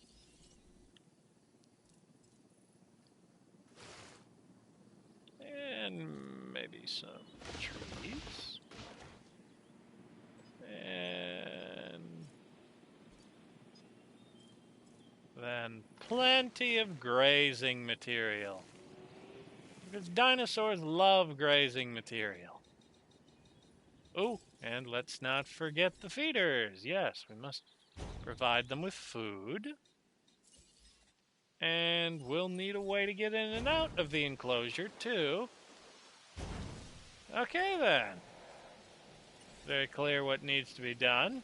And maybe some trees. And then plenty of grazing material. Because dinosaurs love grazing material. Oh, and let's not forget the feeders. Yes, we must provide them with food. And we'll need a way to get in and out of the enclosure, too. Okay, then. Very clear what needs to be done.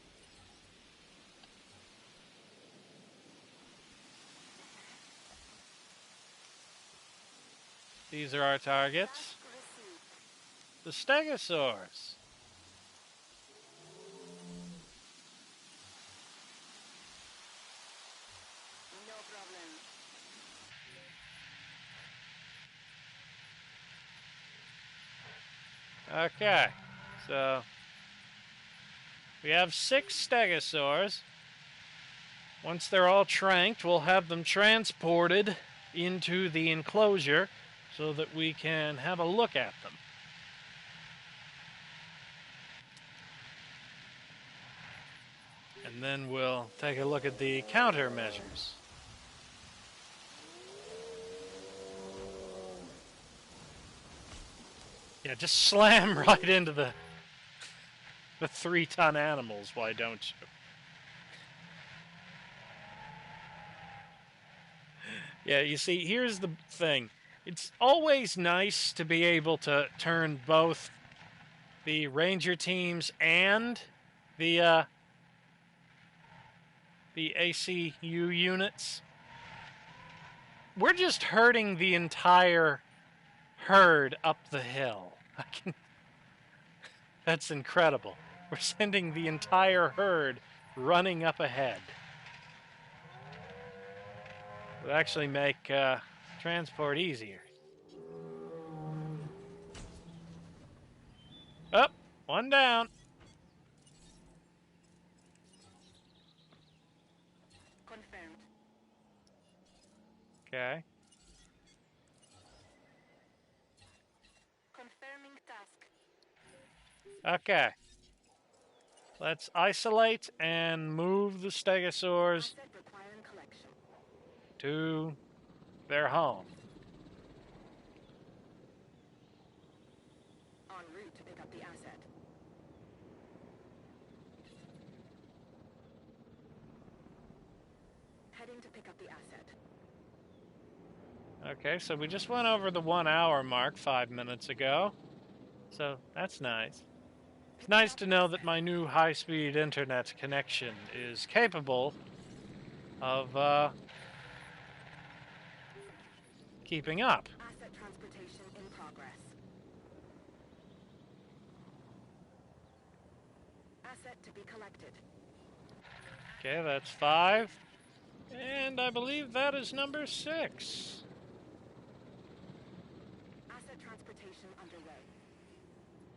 These are our targets. The stegosaurs. No problem. Okay, so we have 6 stegosaurs. Once they're all tranked, we'll have them transported into the enclosure so that we can have a look at them. And then we'll take a look at the countermeasures. Yeah, just slam right into the 3-ton animals, why don't you? Yeah, you see, here's the thing. It's always nice to be able to turn both the ranger teams and the ACU units. We're just herding the entire herd up the hill. That's incredible. We're sending the entire herd running up ahead. It would actually make transport easier. Up, one down. Confirmed. Okay. Confirming task. Okay. Let's isolate and move the stegosaurs Asset requiring collection. to their home. En route. Heading to pick up the asset. Okay, so we just went over the 1 hour mark 5 minutes ago. So that's nice. It's nice to know that my new high-speed internet connection is capable of keeping up. Asset transportation in progress. Asset to be collected. Okay, that's 5. And I believe that is number 6. Asset transportation underway.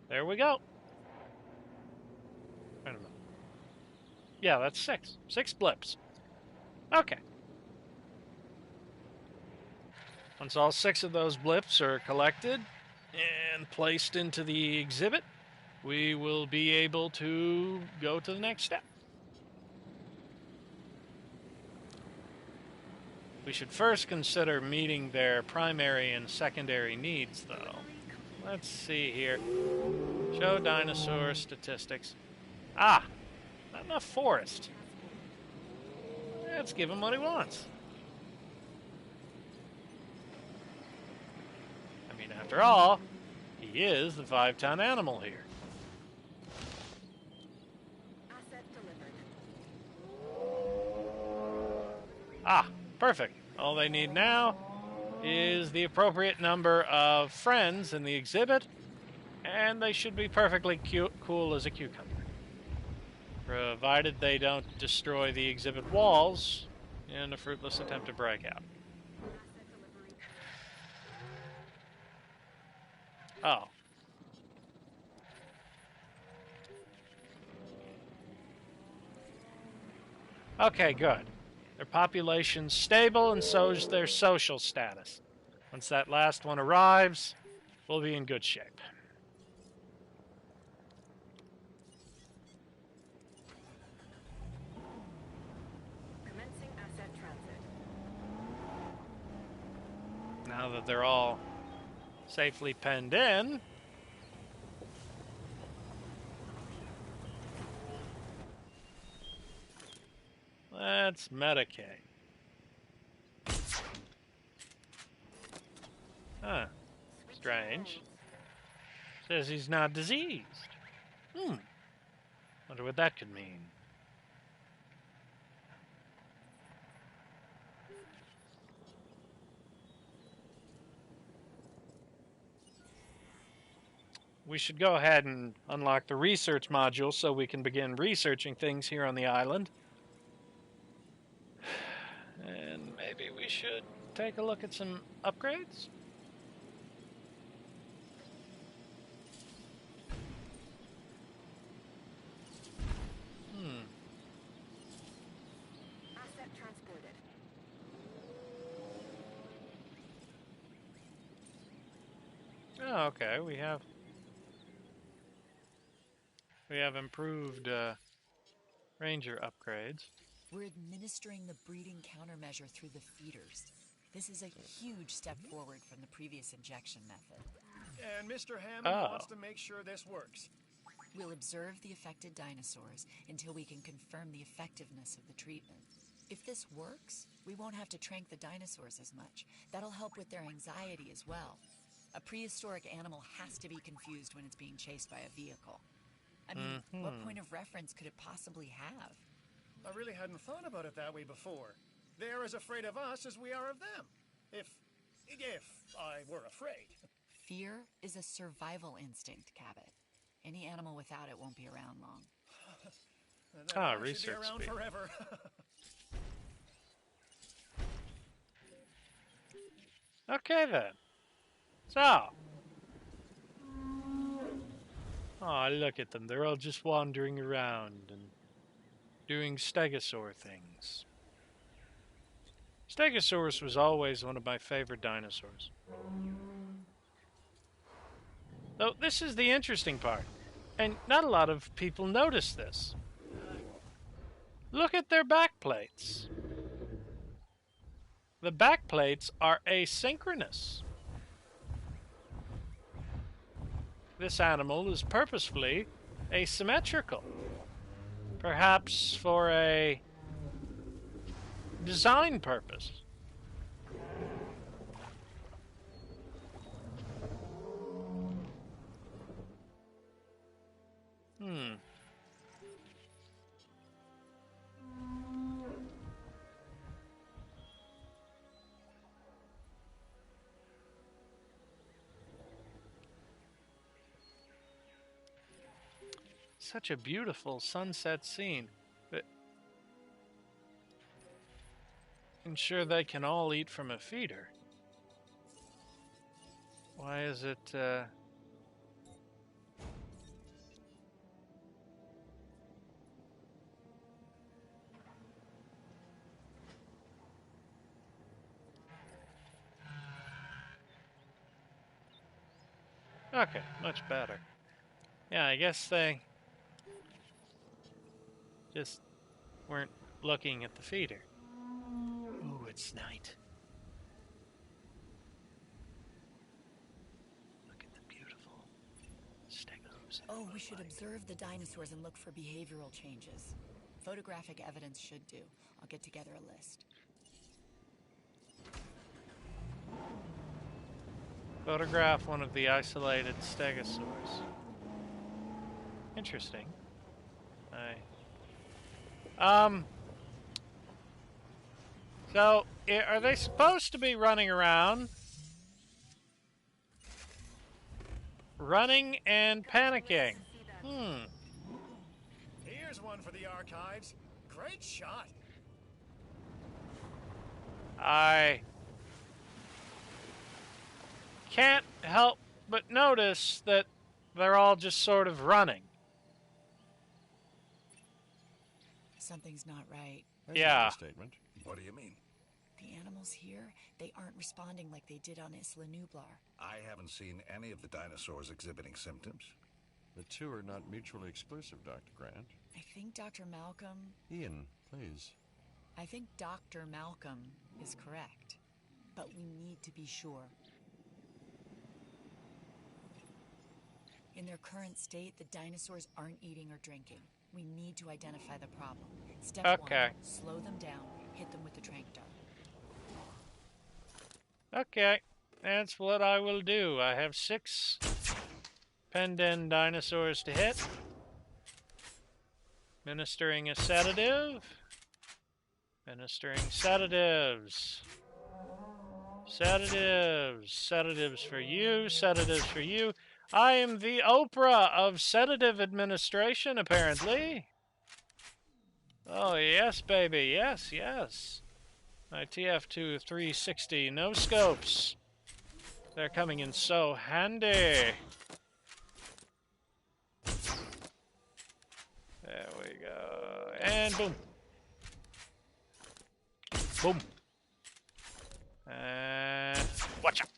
There we go. Wait a minute. Yeah, that's 6. 6 blips. Okay. Once all 6 of those blips are collected and placed into the exhibit, we will be able to go to the next step. We should first consider meeting their primary and secondary needs, though. Let's see here. Show dinosaur statistics. Ah, not enough forest. Let's give him what he wants. I mean, after all, he is the 5-ton animal here. Asset delivered. Ah, perfect. All they need now is the appropriate number of friends in the exhibit, and they should be perfectly cool as a cucumber. Provided they don't destroy the exhibit walls in a fruitless attempt to break out. Oh. Okay, good. Their population's stable, and so's their social status. Once that last one arrives, we'll be in good shape. Commencing asset transit. Now that they're all safely penned in, let's medicate. Huh. Strange. Says he's not diseased. Wonder what that could mean. We should go ahead and unlock the research module so we can begin researching things here on the island. And maybe we should take a look at some upgrades? Asset transported. Oh, okay. We have improved ranger upgrades. We're administering the breeding countermeasure through the feeders. This is a huge step forward from the previous injection method. And Mr. Hammond wants to make sure this works. We'll observe the affected dinosaurs until we can confirm the effectiveness of the treatment. If this works, we won't have to trank the dinosaurs as much. That'll help with their anxiety as well. A prehistoric animal has to be confused when it's being chased by a vehicle. I mean, what point of reference could it possibly have? I really hadn't thought about it that way before. They're as afraid of us as we are of them. If I were afraid. Fear is a survival instinct, Cabot. Any animal without it won't be around long. Research should be around speed. forever. Okay, then. So. Oh, look at them. They're all just wandering around and doing stegosaur things. Stegosaurus was always one of my favorite dinosaurs. Though this is the interesting part, and not a lot of people notice this. Look at their back plates. The back plates are asynchronous. This animal is purposefully asymmetrical. Perhaps for a design purpose. Such a beautiful sunset scene, but ensure they can all eat from a feeder. Why is it, Okay, much better. Yeah, I guess they just weren't looking at the feeder. Ooh, it's night. Look at the beautiful stegos. Oh, we should observe the dinosaurs and look for behavioral changes. Photographic evidence should do. I'll get together a list. Photograph one of the isolated stegosaurs. Interesting. So, are they supposed to be running around? Running and panicking. Here's one for the archives. Great shot. I can't help but notice that they're all just sort of running. Something's not right. Yeah. Statement. What do you mean? The animals here, they aren't responding like they did on Isla Nublar. I haven't seen any of the dinosaurs exhibiting symptoms. The two are not mutually exclusive, Dr. Grant. I think Dr. Malcolm... Ian, please. I think Dr. Malcolm is correct. But we need to be sure. In their current state, the dinosaurs aren't eating or drinking. We need to identify the problem. Step one, slow them down, hit them with the tranq dart. Okay, that's what I will do. I have 6 Penden dinosaurs to hit. Ministering a sedative. Ministering sedatives. Sedatives. Sedatives for you. Sedatives for you. I am the Oprah of sedative administration, apparently. Oh, yes, baby. Yes, yes. My TF2 360. No scopes. They're coming in so handy. There we go. And boom. Boom. And watch out.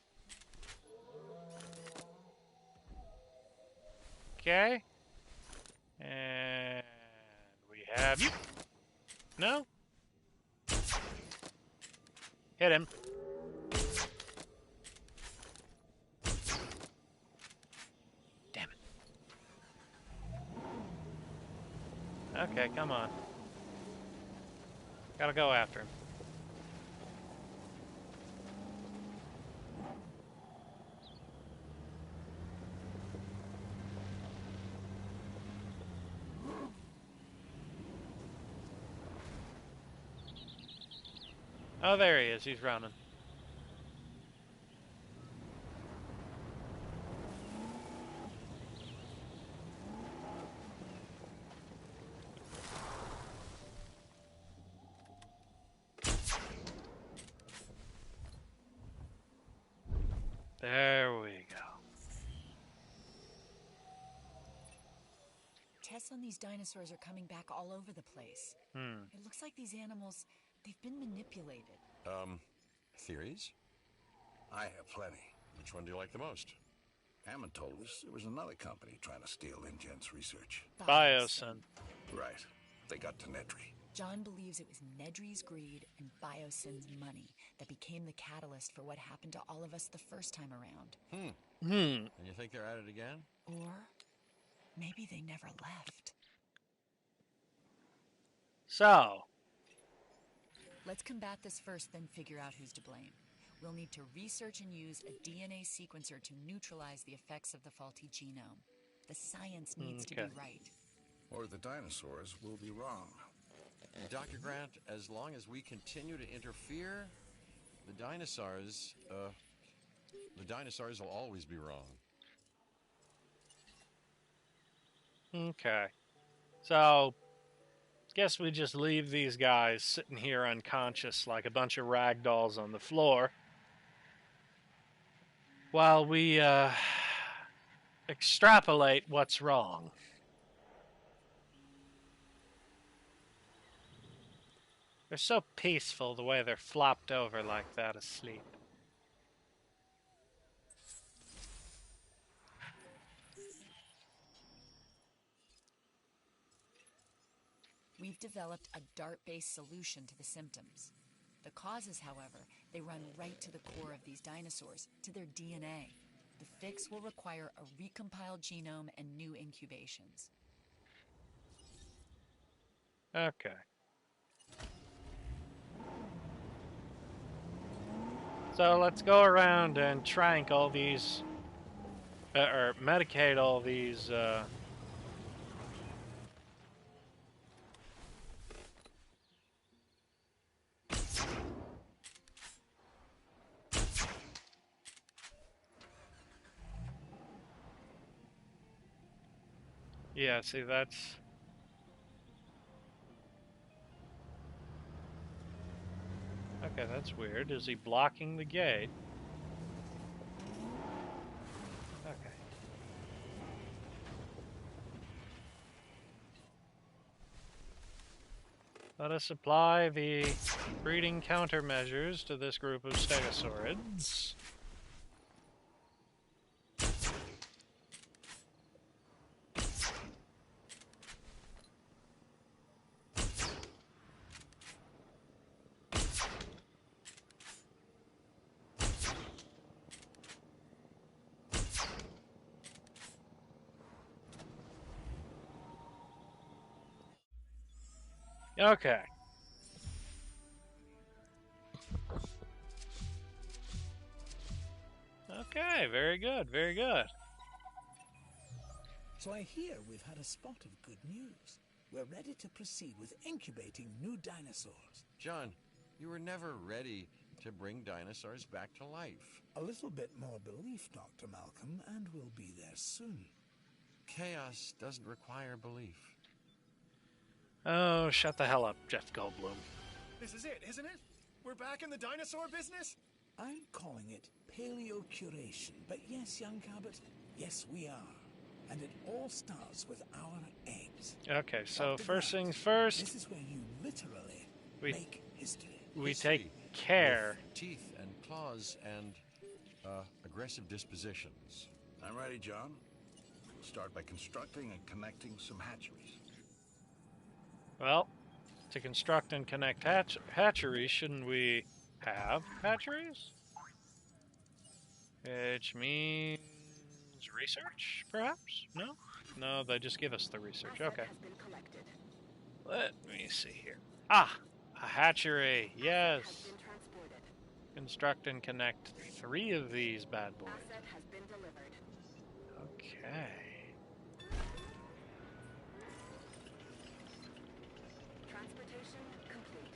Okay. And we have you. No? Hit him. Damn it. Okay, come on. Gotta go after him. Oh, there he is. He's running. There we go. Tests on these dinosaurs are coming back all over the place. It looks like these animals, they've been manipulated. Theories? I have plenty. Which one do you like the most? Hammond told us there was another company trying to steal InGen's research. Biosyn. Right. They got to Nedry. John believes it was Nedry's greed and Biosyn's money that became the catalyst for what happened to all of us the first time around. And you think they're at it again? Or maybe they never left. So, Let's combat this first, then figure out who's to blame. We'll need to research and use a DNA sequencer to neutralize the effects of the faulty genome. The science needs to be right. Or the dinosaurs will be wrong. Dr. Grant, as long as we continue to interfere, the dinosaurs will always be wrong. Okay. So, guess we just leave these guys sitting here unconscious like a bunch of rag dolls on the floor while we extrapolate what's wrong. They're so peaceful the way they're flopped over like that asleep. We've developed a DART-based solution to the symptoms. The causes, however, they run right to the core of these dinosaurs, to their DNA. The fix will require a recompiled genome and new incubations. Okay. So let's go around and trank all these, or medicate all these, yeah, see, that's... Okay, that's weird. Is he blocking the gate? Okay. Let us apply the breeding countermeasures to this group of stegosaurids. Okay. Okay, very good, very good. So I hear we've had a spot of good news. We're ready to proceed with incubating new dinosaurs. John, you were never ready to bring dinosaurs back to life. A little bit more belief, Dr. Malcolm, and we'll be there soon. Chaos doesn't require belief. Oh, shut the hell up, Jeff Goldblum. This is it, isn't it? We're back in the dinosaur business? I'm calling it paleocuration, but yes, young Cabot, yes we are. And it all starts with our eggs. Okay, so Dr. first Grant, things first, this is where you literally make history. we take care. With teeth and claws and aggressive dispositions. I'm ready, John. We'll start by constructing and connecting some hatcheries. Well, to construct and connect hatcheries, shouldn't we have hatcheries? Which means research, perhaps? No? No, they just give us the research. Okay. Let me see here. Ah! A hatchery, yes. Construct and connect 3 of these bad boys. Okay. Transportation complete.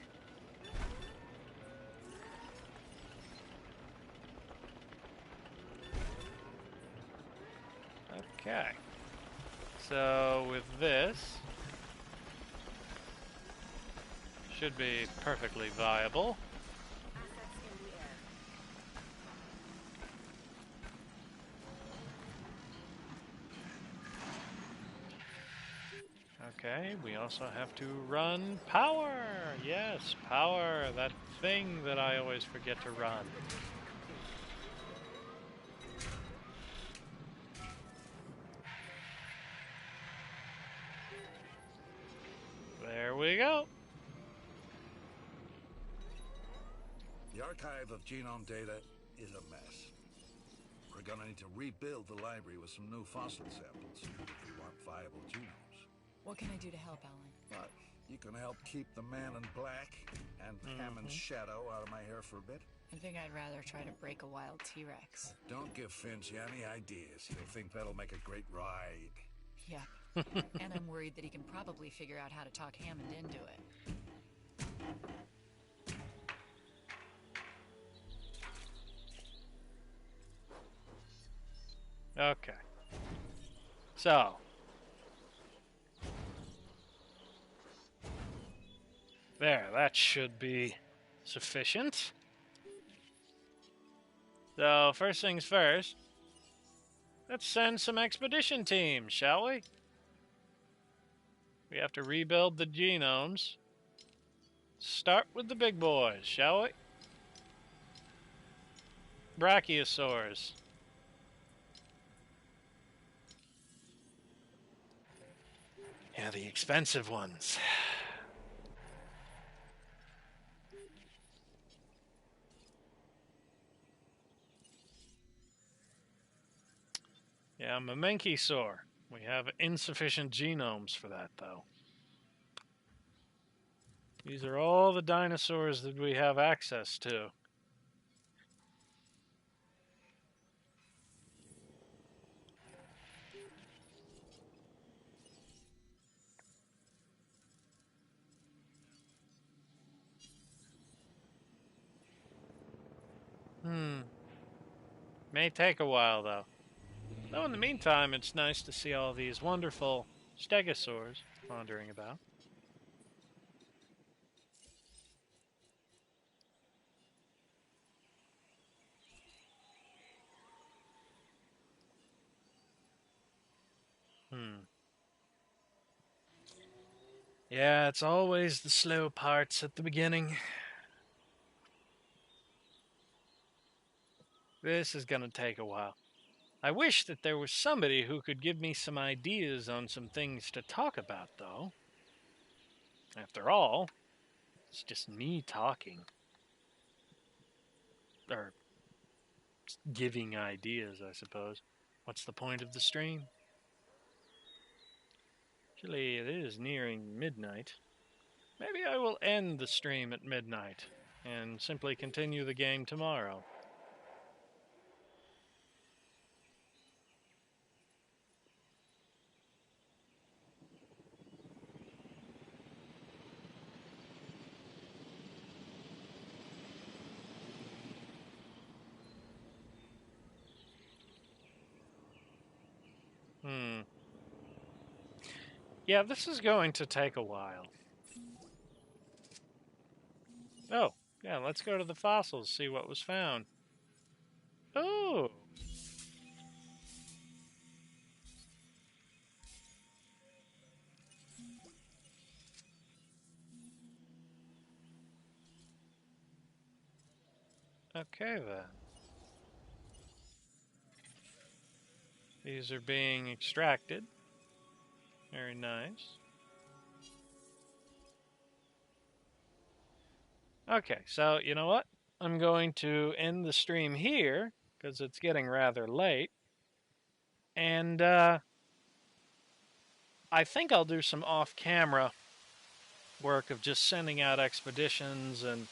Okay. So with this, should be perfectly viable. Assets in the air. Okay, we also have to run power. Yes, power, that thing that I always forget to run. There we go. The archive of genome data is a mess. We're gonna need to rebuild the library with some new fossil samples if we want viable genomes. What can I do to help, Alan? But you can help keep the man in black and hand Hammond's shadow out of my hair for a bit? I think I'd rather try to break a wild T-Rex. Don't give Finch any ideas. He'll think that'll make a great ride. Yep. And I'm worried that he can probably figure out how to talk Hammond into it. Okay. So. There, that should be sufficient. So, first things first, let's send some expedition teams, shall we? We have to rebuild the genomes. Start with the big boys, shall we? Brachiosaurs. Yeah, the expensive ones. Yeah, Mamenchisaur. We have insufficient genomes for that, though. These are all the dinosaurs that we have access to. May take a while, though. Though in the meantime, it's nice to see all these wonderful stegosaurs wandering about. Yeah, it's always the slow parts at the beginning. This is gonna take a while. I wish that there was somebody who could give me some ideas on some things to talk about, though. After all, it's just me talking. Or giving ideas, I suppose. What's the point of the stream? Actually, it is nearing midnight. Maybe I will end the stream at midnight and simply continue the game tomorrow. Yeah, this is going to take a while. Oh, yeah, let's go to the fossils, see what was found. Oh! Okay, then. These are being extracted. Very nice. Okay, so you know what? I'm going to end the stream here because it's getting rather late. And I think I'll do some off-camera work of just sending out expeditions and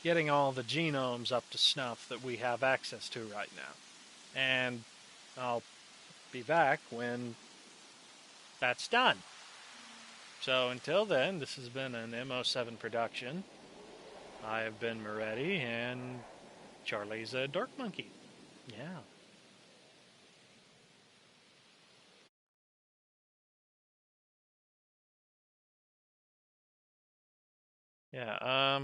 getting all the genomes up to snuff that we have access to right now. And I'll be back when that's done. So until then, this has been an M07 production. I have been Marretti, and Charlie's a dork monkey. Yeah. Yeah,